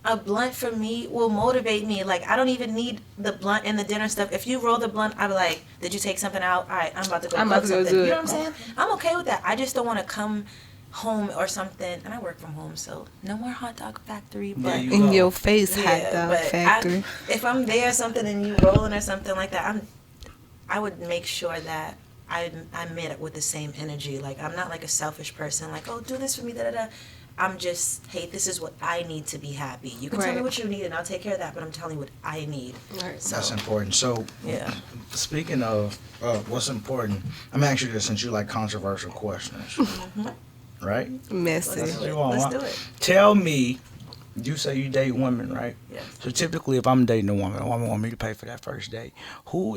a blunt for me will motivate me. Like, I don't even need the blunt and the dinner stuff. If you roll the blunt, I'll be like, did you take something out? All right, I'm about to go cook something. You know what I'm saying? I'm okay with that. I just don't want to come home or something. And I work from home, so no more hot dog factory. But in your face, hot dog factory. If I'm there or something and you rolling or something like that, I would make sure that I met it with the same energy. Like, I'm not like a selfish person. Like, oh, do this for me, da-da-da. I'm just, hey, this is what I need to be happy. You can tell me what you need, and I'll take care of that, but I'm telling you what I need. Right. So, that's important. So, yeah. Speaking of what's important, I'm actually this since you like controversial questions. Mm-hmm. Right? Messy. Let's do it. Tell me, you say you date women, right? Yes. So typically, if I'm dating a woman want me to pay for that first date. Who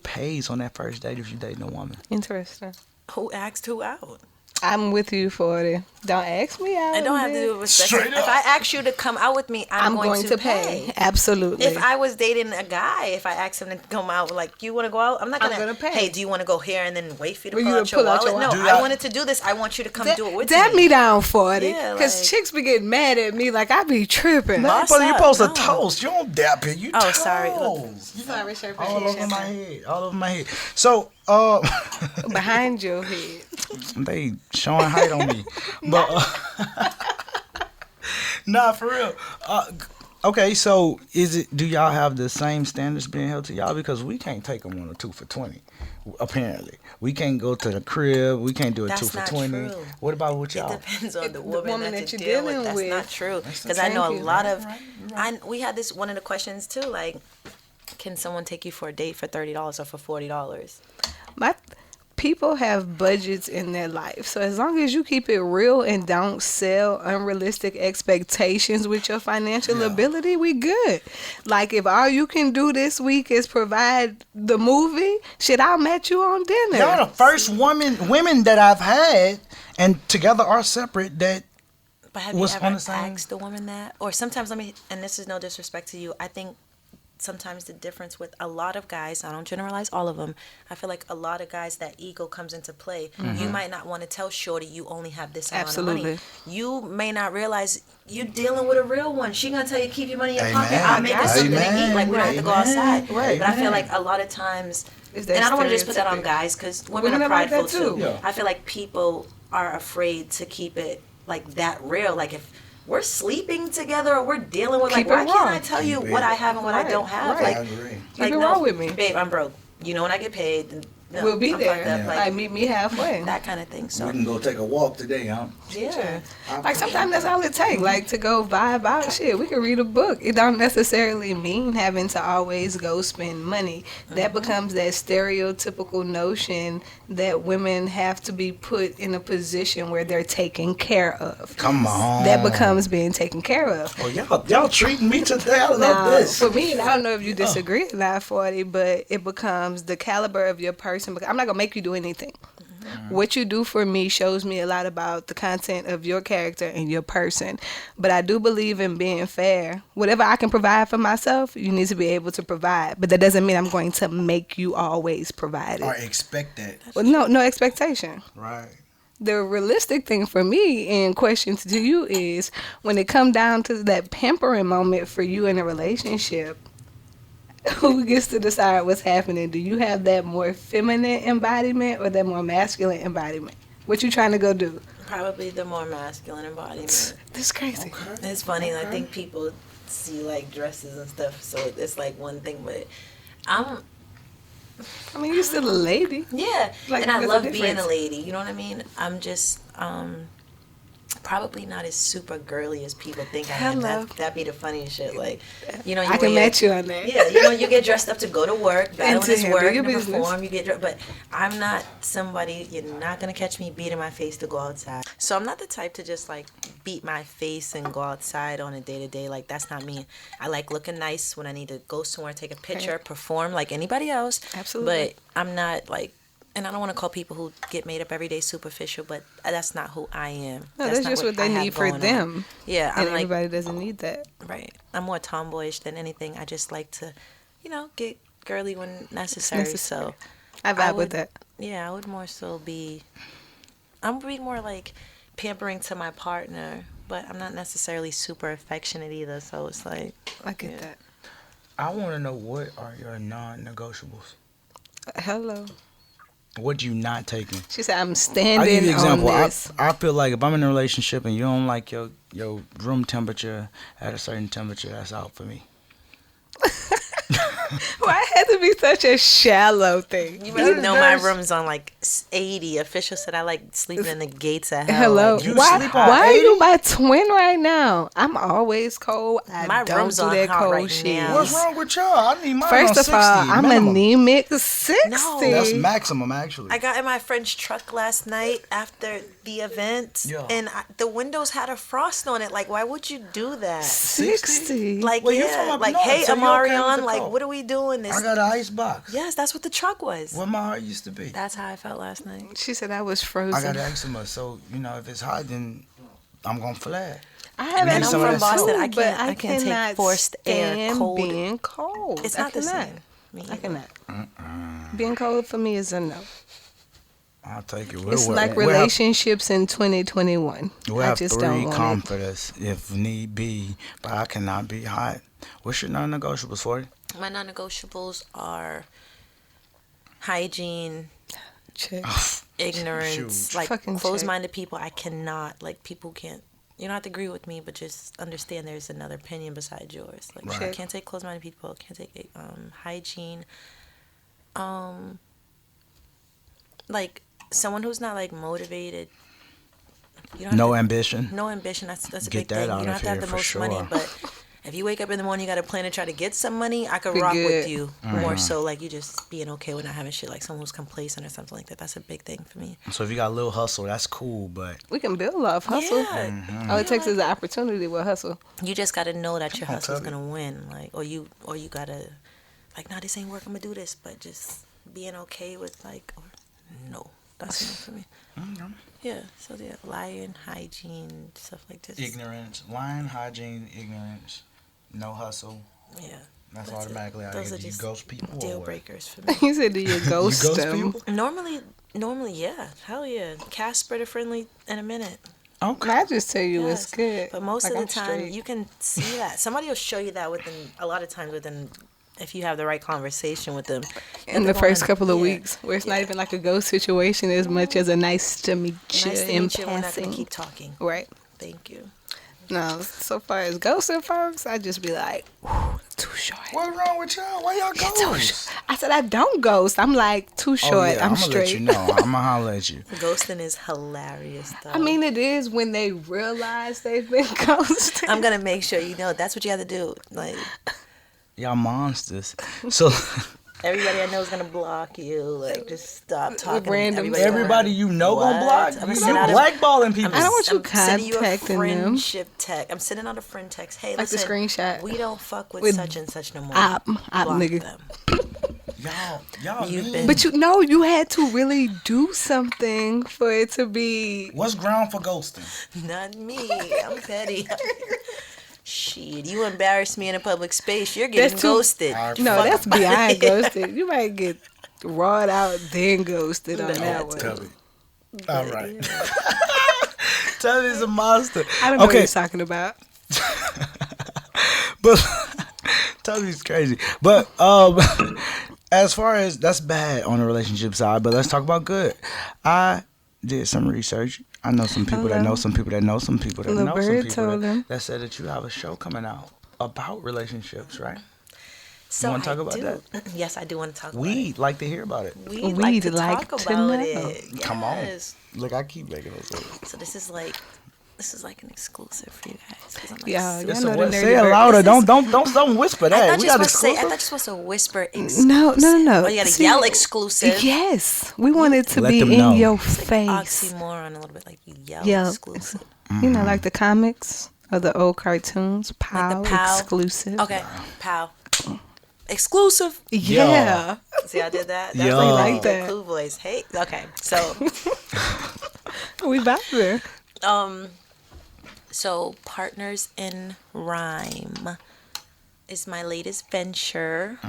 pays on that first date if you're dating a woman? Interesting. Who asked who out? I'm with you, 40. Don't ask me out. I don't have to do it with straight up. If I ask you to come out with me, I'm going to pay. Absolutely. If I was dating a guy, if I asked him to come out, like, you want to go out? I'm going to pay. Hey, do you want to go here and then wait for you to pull out your wallet? No, I wanted to do this. I want you to come do it with me. Dab me down, 40. Because chicks be getting mad at me like I be tripping. No, but you're supposed to toast. You don't dap it. You toast. Sorry. Sorry, sir. All over my head. So, behind your head. They showing height on me. But, nah, for real. Okay, so do y'all have the same standards being held to y'all? Because we can't take them on a 2 for $20, apparently. We can't go to the crib. We can't do a 2 for $20. True. What about with y'all? It depends on the woman that you're dealing with. That's not true. Because I know a lot of... we had this one of the questions, too, like, can someone take you for a date for $30 or for $40? People have budgets in their life. So as long as you keep it real and don't sell unrealistic expectations with your financial ability, we good. Like, if all you can do this week is provide the movie, shit, I'll match you on dinner. Y'all the first women that I've had, and together are separate, that but have you ever asked the woman that? Or sometimes, and this is no disrespect to you, I think sometimes the difference with a lot of guys, I don't generalize all of them, I feel like a lot of guys, that ego comes into play. Mm-hmm. You might not want to tell shorty you only have this amount of money. You may not realize you're dealing with a real one. She gonna tell you keep your money in your pocket. I'll make us something to eat. Like, we don't have to go outside. Right. But I feel like a lot of times, and I don't want to just put that on guys, because women are prideful like too. Yeah. I feel like people are afraid to keep it like that real. Like, if we're sleeping together or we're dealing with, like, why can't I tell you what I have and what I don't have? Like, I agree. Keep it wrong with me. Babe, I'm broke. You know, when I get paid, we'll be there. Like, meet me halfway. That kind of thing. So we can go take a walk today, huh? Yeah. Like, sometimes that's all it takes. Like, to go vibe out. Shit, we can read a book. It don't necessarily mean having to always go spend money. That becomes that stereotypical notion that women have to be put in a position where they're taken care of. Come on. That becomes being taken care of. Oh, y'all treating me to that. I love this. For me, and I don't know if you disagree or not, 40, but it becomes the caliber of your person. I'm not going to make you do anything. What you do for me shows me a lot about the content of your character and your person. But I do believe in being fair. Whatever I can provide for myself, you need to be able to provide. But that doesn't mean I'm going to make you always provide it. Or expect that. Well, no expectation. Right. The realistic thing for me in questions to you is when it come down to that pampering moment for you in a relationship, who gets to decide what's happening? Do you have that more feminine embodiment or that more masculine embodiment? What you trying to go do? Probably the more masculine embodiment. That's crazy. Okay. It's funny. I think people see like dresses and stuff, so it's like one thing, but I mean, you're still a lady. Yeah, Like, and I there's a love being difference. a lady. You know what I mean? I'm just probably not as super girly as people think I am. Hello. That'd be the funniest shit. Like, you know, I can match you on that. Yeah, you know, you get dressed up to go to work, battle to in this handle work, your to business. perform. You get, but I'm not somebody. You're not gonna catch me beating my face to go outside. So I'm not the type to just like beat my face and go outside on a day to day. Like that's not me. I like looking nice when I need to go somewhere, take a picture, perform like anybody else. Absolutely. But I'm not like. And I don't want to call people who get made up every day superficial, but that's not who I am. No, that's not just what they I have need for going them. on. Yeah, And I'm like, everybody doesn't need that. right. I'm more tomboyish than anything. I just like to, you know, get girly when necessary. So I vibe with that. Yeah, I would more so be, I'm be more like pampering to my partner, but I'm not necessarily super affectionate either. So it's like, I get that. I want to know, what are your non-negotiables? Hello. What you not taking? She said, I'm I'll standing give you an example. on this. I feel like if I'm in a relationship and you don't like your room temperature at a certain temperature, that's out for me. Why it had to be such a shallow thing? you really know my room's on like 80. Official said I like sleeping in the gates at hell. Hello. Like, You Why sleep on are 80? you my twin right now? I'm always cold. My don't room's do on that hot cold right shit. now. What's wrong with y'all? I need mine First on of 60 all, I'm minimum. anemic 60. No. That's maximum, actually. I got in my friend's truck last night after the event, Yeah. and the windows had a frost on it. Like, why would you do that? 60. Like, Well, you yeah, from up like, north, hey, so you okay with Amarion, the like, cold? what are we doing? This? I got an ice box. Yes, that's what the truck was. Where my heart used to be. That's how I felt last night. She said I was I frozen. got eczema, so if it's hot, then I'm gonna flag. I have And I'm some of from that Boston. soup. I but can't. I I can't cannot take forced air, stand cold. being cold. It's I not the cannot. same. Me I either. cannot. Being cold for me is a no. I'll take it. It's like relationships in 2021. We'll I have just 3 don't want it. comforters if need be, but I cannot be hot. What's your non-negotiables for you? My non-negotiables are hygiene, Check. ignorance, Huge. like Fucking closed-minded people. I cannot, like, people can't. You don't have to agree with me, but just understand there's another opinion besides yours. Like, Right. I can't take closed-minded people. Can't take hygiene. Like someone who's not like motivated. You don't have No to- ambition. No ambition. That's a Get big that thing. You out don't of have to have here the for most money, sure. but if you wake up in the morning, you got a plan to try to get some money. I could Be rock good. with you more so. Like you just being okay with not having shit. Like someone who's complacent or something like that. That's a big thing for me. So if you got a little hustle, that's cool, but We can build love, hustle. Yeah. All it takes is an opportunity with hustle. You just got to know that your Come on, hustle's Tubbi. gonna win. Like or you gotta like, nah, this ain't work. I'm gonna do this, but just being okay with like, or, no, that's not for me. Yeah, so yeah, lying, hygiene, stuff like this. ignorance, lying, hygiene, ignorance, no hustle. Yeah. That's it. automatically out Those here. are Do you just ghost people or deal what? breakers for me. He said, do you ghost, ghost them? people? Normally, yeah. Hell yeah. Casper the Friendly in a minute. Okay. I just tell you Yes. it's good. But most Like, of the I'm time, straight. you can see that. Somebody will show you that a lot of times if you have the right conversation with them. In the first couple of Yeah. weeks, where it's not even like a ghost situation as much as a nice to meet you Nice to in meet you. We're not passing. going to keep talking. Right. Thank you. No, so far as ghosting folks, I just be like, "Whew, too short. What's wrong with y'all? Why y'all Too ghost? short. I said I don't ghost. I'm like too short. Oh, yeah, I'm gonna straight. let you know. I'm gonna holler at you. Ghosting is hilarious, though. I mean, it is when they realize they've been ghosted. I'm going to make sure you know that's what you have to do. Like, Y'all monsters. So everybody I know is going to block you. Like, just stop talking. to random everybody you know gonna block I'm you. gonna send out a- Blackballing people. I don't want you I'm sending you a contacting them. friendship text. I'm sending out a friend text. Hey, Like the listen, screenshop. we don't fuck with With such and such no more. op Block nigga. them. Y'all You've mean. been- But you had to really do something for it to be. What's ground for ghosting? Not me. I'm petty. Shit, you embarrass me in a public space, you're getting That's too- ghosted. No, that's beyond ghosted. You might get rawed out, then ghosted on No, that one. Tubby. All right. Tubby's a monster. I don't know what you're talking about. But Tubby's crazy. But as far as that's bad on the relationship side, but let's talk about good. I did some research. I know some people that know some people that know some people that Lil know Bird some told people him. that said that you have a show coming out about relationships, right? So You wanna talk I about do. that? Yes, I do want to talk about it. We'd like to hear about it. We'd We'd like to like talk to about know. it. Come on. Yes. Look, I keep making those words. So this is like an exclusive for you guys. 'Cause I'm like, Yeah, It's know a the what? nerdy Say it bird. louder. This is- Don't whisper I that. thought We you're got supposed to say. I exclusive. thought you're supposed to whisper exclusive. No. Oh, you gotta See, yell exclusive. Yes, we want it to Let be them in know. your It's like face. oxymoron a little bit, like you yell Yeah. exclusive. You know, like the comics or the old cartoons. Pow, POW. exclusive. Okay, pow. Exclusive. Yeah. See, I did that. That's Yo. like Like the that. cool voice. Hey, okay. So, We back there. so Partners in Rhyme is my latest venture.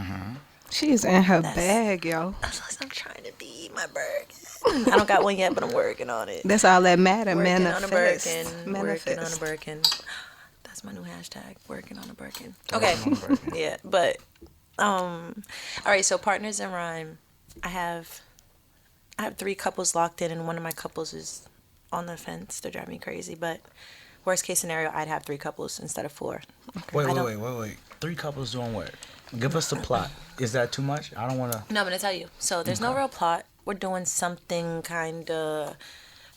She's in her bag, yo. I'm trying to be my Birkin. I don't got one yet, but I'm working on it. That's all that matter. Working Manifest. on a Birkin. Working on a Manifest. Birkin. That's my new hashtag. Working on a Birkin. Okay. Yeah, but all right. So Partners in Rhyme, I have 3 couples locked in, and one of my couples is on the fence. They're driving me crazy. But worst case scenario, I'd have 3 couples instead of 4. Wait. 3 couples doing what? Give us the plot. Is that too much? I don't want to. No, I'm gonna tell you. So there's no real plot. We're doing something kind of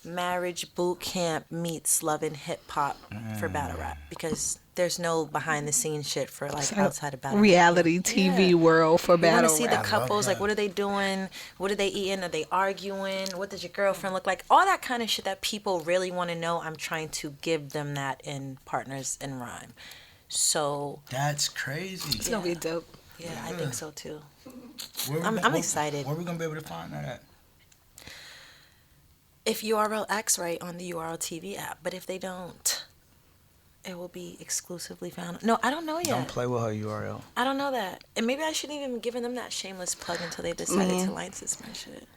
marriage boot camp meets love and hip hop for battle rap, because there's no behind the scenes shit for like outside of battle rap. Reality TV Yeah. world for You want battle to see rap. the couples, like what are they doing? What are they eating? Are they arguing? What does your girlfriend look like? All that kind of shit that people really want to know. I'm trying to give them that in Partners in Rhyme. So That's crazy. It's gonna be dope. yeah, I think so too. I'm excited. Where we gonna be able to find that at? If URL acts right on the URL TV app, but if they don't, it will be exclusively found. No, I don't know yet. Don't play with her URL. I don't know that. And maybe I shouldn't even give them that shameless plug until they decided to license my shit.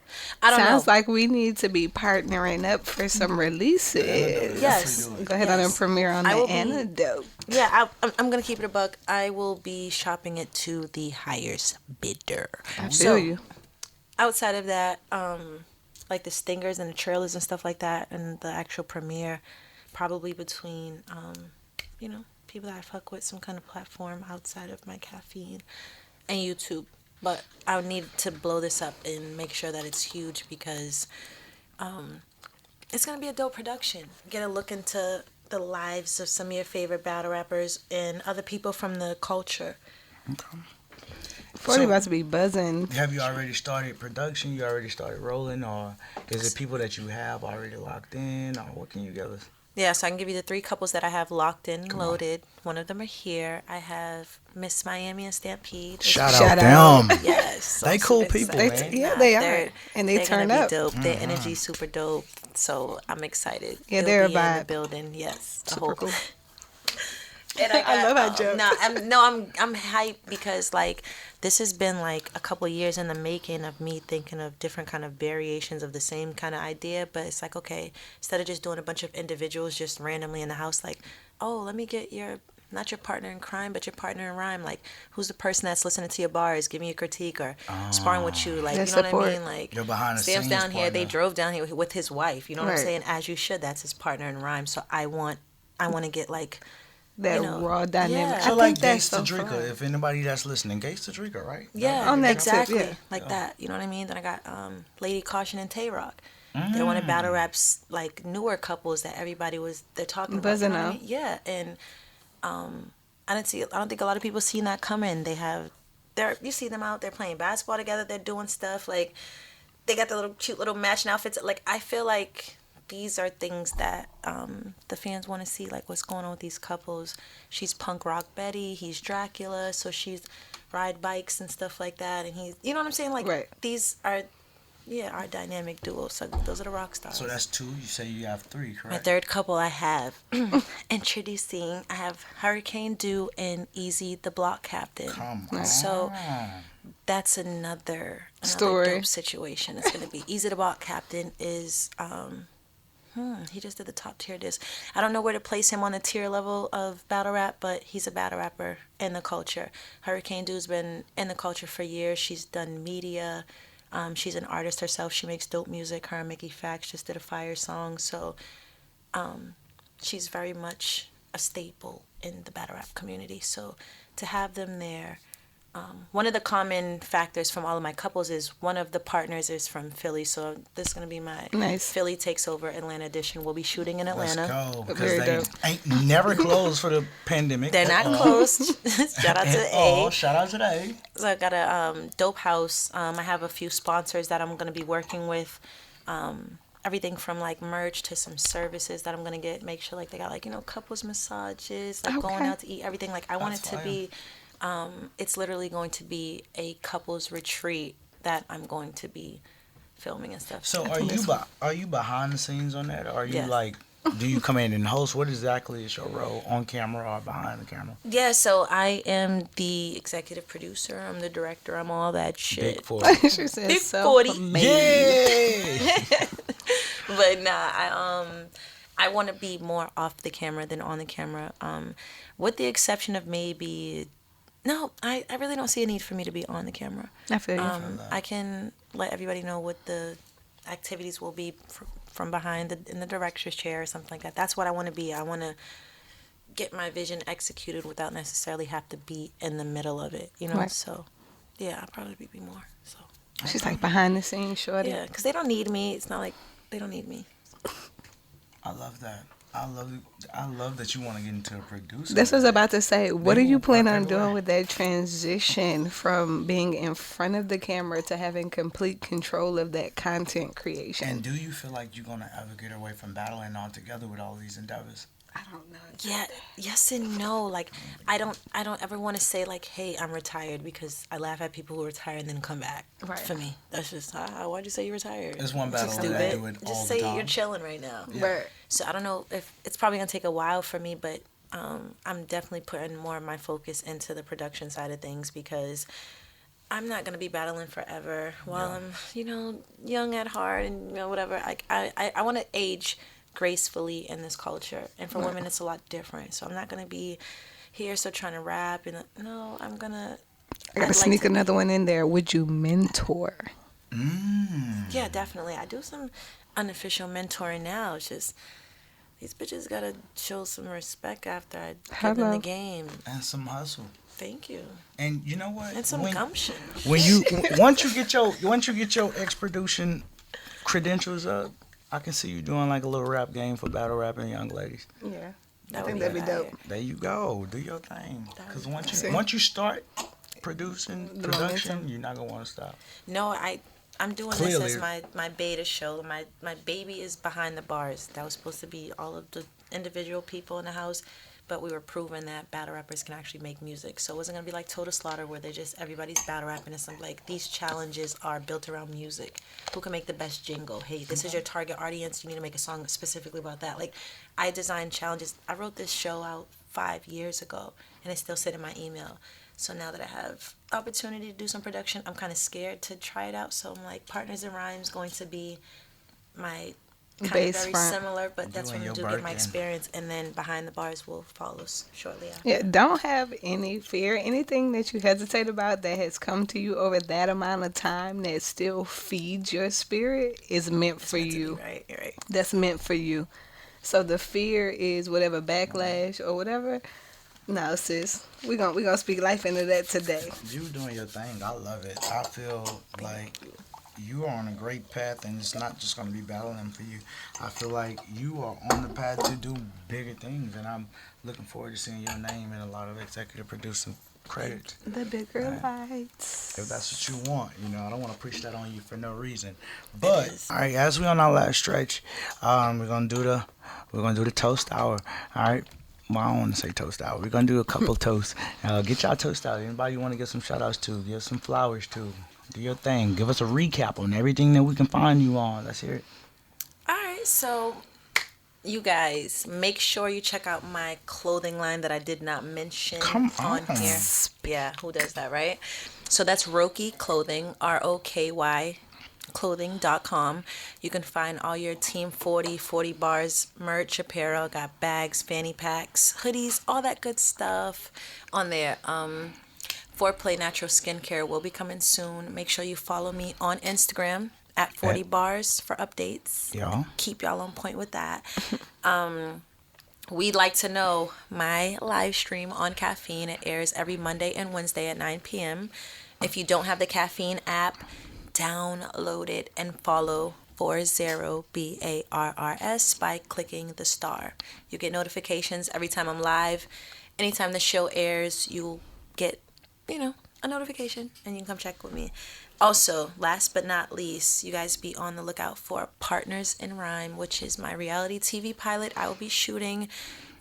I don't Sounds know. like we need to be partnering up for some releases. Yes. Go ahead on and premiere on I the will be- antidote. Yeah, I'm going to keep it a buck. I will be shopping it to the highest bidder. I feel you. Outside of that, like the stingers and the trailers and stuff like that, and the actual premiere, probably between, people that I fuck with, some kind of platform outside of my caffeine, and YouTube. But I would need to blow this up and make sure that it's huge, because it's going to be a dope production. Get a look into the lives of some of your favorite battle rappers and other people from the culture. Okay. 40 about to be buzzing. Have you already started production? You already started rolling, or is it people that you have already locked in, or what can you give us? Yeah, so I can give you the 3 couples that I have locked in, loaded. One of them are here. I have Miss Miami and Stampede. Shout Shout out them. Yes. So They I'm cool super people, excited. man. Yeah, they are. They're- And they they're turn gonna up. be dope. Their energy's super dope. So I'm excited. Yeah, They'll they're a be in vibe. the building. Yes. the Super whole- cool. And I love that joke. I'm hyped because like this has been like a couple of years in the making of me thinking of different kind of variations of the same kind of idea. But it's like, okay, instead of just doing a bunch of individuals just randomly in the house, like, oh, let me get not your partner in crime, but your partner in rhyme. Like, who's the person that's listening to your bars, giving you a critique or sparring with you? Like, That you know support. what I mean? Like, Your behind the Stamps scenes down here. They partner. drove down here with his wife. You know what I'm Right. saying? As you should. That's his partner in rhyme. So I want to get like. That raw dynamic. yeah. I So like think that's Gates to so Drika, fun. if anybody that's listening, Gates to Drika, right? Yeah, On that tip, exactly. yeah. Like that. You know what I mean? Then I got Lady Caution and Tay Rock. They're one of battle rap's like newer couples that they're talking about. Buzzing You know what I out. mean? Yeah, and I don't think a lot of people seen that coming. You see them out there playing basketball together. They're doing stuff like they got the little cute little matching outfits. Like I feel like these are things that the fans want to see, like what's going on with these couples. She's punk rock Betty, he's Dracula, so she's ride bikes and stuff like that, and he's, you know what I'm saying? Like, right. These are, our dynamic duo. So those are the rock stars. So that's 2. You say you have 3, correct? My third couple I have introducing. I have Hurricane Dew and Easy the Block Captain. Come on. So that's another story. dope situation. It's gonna be Easy the Block Captain is he just did the top tier disc. I don't know where to place him on the tier level of battle rap, but he's a battle rapper in the culture. Hurricane Dew's been in the culture for years. She's done media. She's an artist herself. She makes dope music. Her and Mickey Fax just did a fire song. So she's very much a staple in the battle rap community. So to have them there, one of the common factors from all of my couples is one of the partners is from Philly. So this is going to be my Philly Takes Over Atlanta edition. We'll be shooting in Atlanta. Let's go. Because they ain't never closed for the pandemic. They're not closed. Shout out to the A. Shout out to the A. So I got a dope house. I have a few sponsors that I'm going to be working with. Everything from like merch to some services that I'm going to make sure like they got like, couples massages, like going out to eat, everything. Like I want it to be... it's literally going to be a couples retreat that I'm going to be filming and stuff. So are you behind the scenes on that? Or are you like, do you come in and host? What exactly is your role, on camera or behind the camera? Yeah, so I am the executive producer. I'm the director. I'm all that shit. Big 40. She said Big 40. Yay! But nah, I want to be more off the camera than on the camera. With the exception of maybe... No, I really don't see a need for me to be on the camera. I feel you. I can let everybody know what the activities will be from behind in the director's chair or something like that. That's what I want to be. I want to get my vision executed without necessarily have to be in the middle of it, Right. So, yeah, I'll probably be more. So She's like behind the scenes, shorty. yeah, because they don't need me. It's not like they don't need me. I love that. I love that you want to get into a producer. That's what I was about to say. What are you planning on doing with that transition from being in front of the camera to having complete control of that content creation? And do you feel like you're going to ever get away from battling altogether with all these endeavors? I don't know. Yeah, yes and no. Like, I don't ever want to say like, hey, I'm retired, because I laugh at people who retire and then come back. Right. For me, that's just why'd you say you retired? There's one battle Stupid. that I do it all Just the say time. you're chilling right now. Yeah. Right. So I don't know if it's probably gonna take a while for me, but I'm definitely putting more of my focus into the production side of things, because I'm not gonna be battling forever while I'm young at heart and whatever. I want to age gracefully in this culture, and for women it's a lot different. So I'm not gonna be here still trying to rap, and no, I gotta sneak another one in there. Would you mentor? Yeah, definitely. I do some unofficial mentoring now. It's just these bitches gotta show some respect after I get in the game. And some hustle. Thank you. And you know what? And some gumption. When you once you get your ex-producing credentials up, I can see you doing like a little rap game for battle rapping young ladies. Yeah. I That think would that'd be dope. There you go. Do your thing. Because once you start producing production, you're not gonna want to stop. No, I'm doing Clearly. this as my beta show. My baby is behind the bars. That was supposed to be all of the individual people in the house, but we were proving that battle rappers can actually make music. So it wasn't gonna be like Total Slaughter, where everybody's battle rapping and something. Like, these challenges are built around music. Who can make the best jingle? Hey, this is your target audience. You need to make a song specifically about that. Like, I designed challenges. I wrote this show out 5 years ago, and it's still sitting in my email. So now that I have opportunity to do some production, I'm kind of scared to try it out. So I'm like, Partners in Rhymes going to be my kind Base of very front. similar, but that's You when and I do your get my Birkin. experience, and then Behind the Bars will follow shortly after. Yeah, don't have any fear. Anything that you hesitate about that has come to you over that amount of time that still feeds your spirit is meant for you. Right, you're right. That's meant for you. So the fear is whatever backlash or whatever. No, sis, we gonna speak life into that today. You doing your thing. I love it. I feel like you are on a great path, and it's not just going to be battling for you. I feel like you are on the path to do bigger things, and I'm looking forward to seeing your name in a lot of executive producing credit. The bigger lights. If that's what you want, I don't want to preach that on you for no reason. But all right, as we on our last stretch, we're gonna do the toast hour. All right. Well, I don't want to say toast hour. We're gonna do a couple toasts. Get y'all toast out. Anybody you want to give some shout outs to? Give some flowers to. Do your thing. Give us a recap on everything that we can find you on. Let's hear it. All right, so you guys, make sure you check out my clothing line that I did not mention on here. Yeah, who does that, right? So that's Roky Clothing, ROKY clothing.com. You can find all your Team 40 bars merch, apparel, got bags, fanny packs, hoodies, all that good stuff on there. Foreplay Natural Skincare will be coming soon. Make sure you follow me on Instagram at 40 bars for updates. Yeah. Keep y'all on point with that. We'd like to know my live stream on Caffeine. It airs every Monday and Wednesday at 9 p.m. If you don't have the Caffeine app, download it and follow 40BARRS by clicking the star. You get notifications every time I'm live. Anytime the show airs, you'll get, a notification and you can come check with me. Also, last but not least, you guys be on the lookout for Partners in Rhyme, which is my reality TV pilot I will be shooting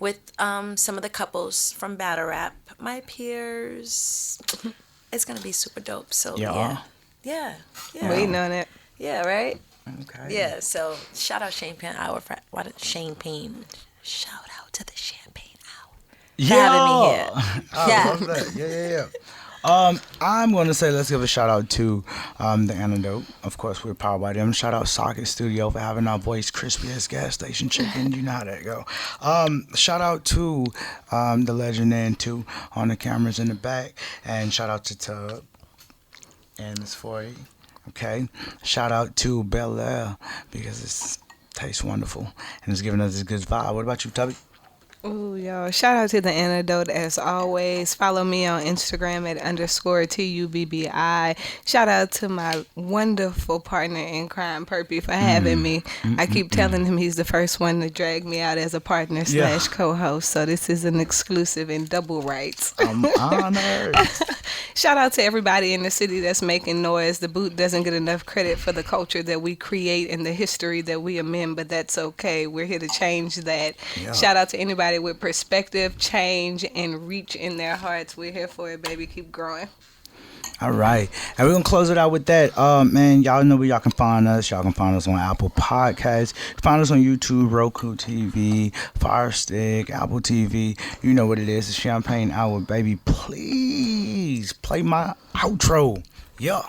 with some of the couples from Battle Rap, my peers. It's going to be super dope. So, yeah. Waiting on it. Yeah, right? Okay. Yeah, so shout out Champagne Hour for Champagne. Shout out to the Champagne Hour for having me here. I love that. Yeah. I'm going to say let's give a shout out to The Antidote. Of course, we're powered by them. Shout out Socket Studio for having our voice crispy as gas station chicken. You know how that go. Shout out to the Legend N2 on the cameras in the back. And shout out to Tub and Miss 40. Okay. Shout out to Bel Air because it tastes wonderful and it's giving us this good vibe. What about you, Tubby? Ooh, y'all. Shout out to The Antidote as always. Follow me on Instagram at _TUBBI. Shout out to my wonderful partner in crime, Perpy, for having me. I keep telling him he's the first one to drag me out as a partner / co-host. So this is an exclusive in double rights. I'm honored. Shout out to everybody in the city that's making noise. The boot doesn't get enough credit for the culture that we create and the history that we amend, but that's okay. We're here to change that. Yeah. Shout out to anybody with perspective, change, and reach in their hearts. We're here for it, baby. Keep growing. All right. And we're going to close it out with that. Man, y'all know where y'all can find us. Y'all can find us on Apple Podcasts. Find us on YouTube, Roku TV, Fire Stick, Apple TV. You know what it is. It's Champagne Hour, baby. Please play my outro. Yeah.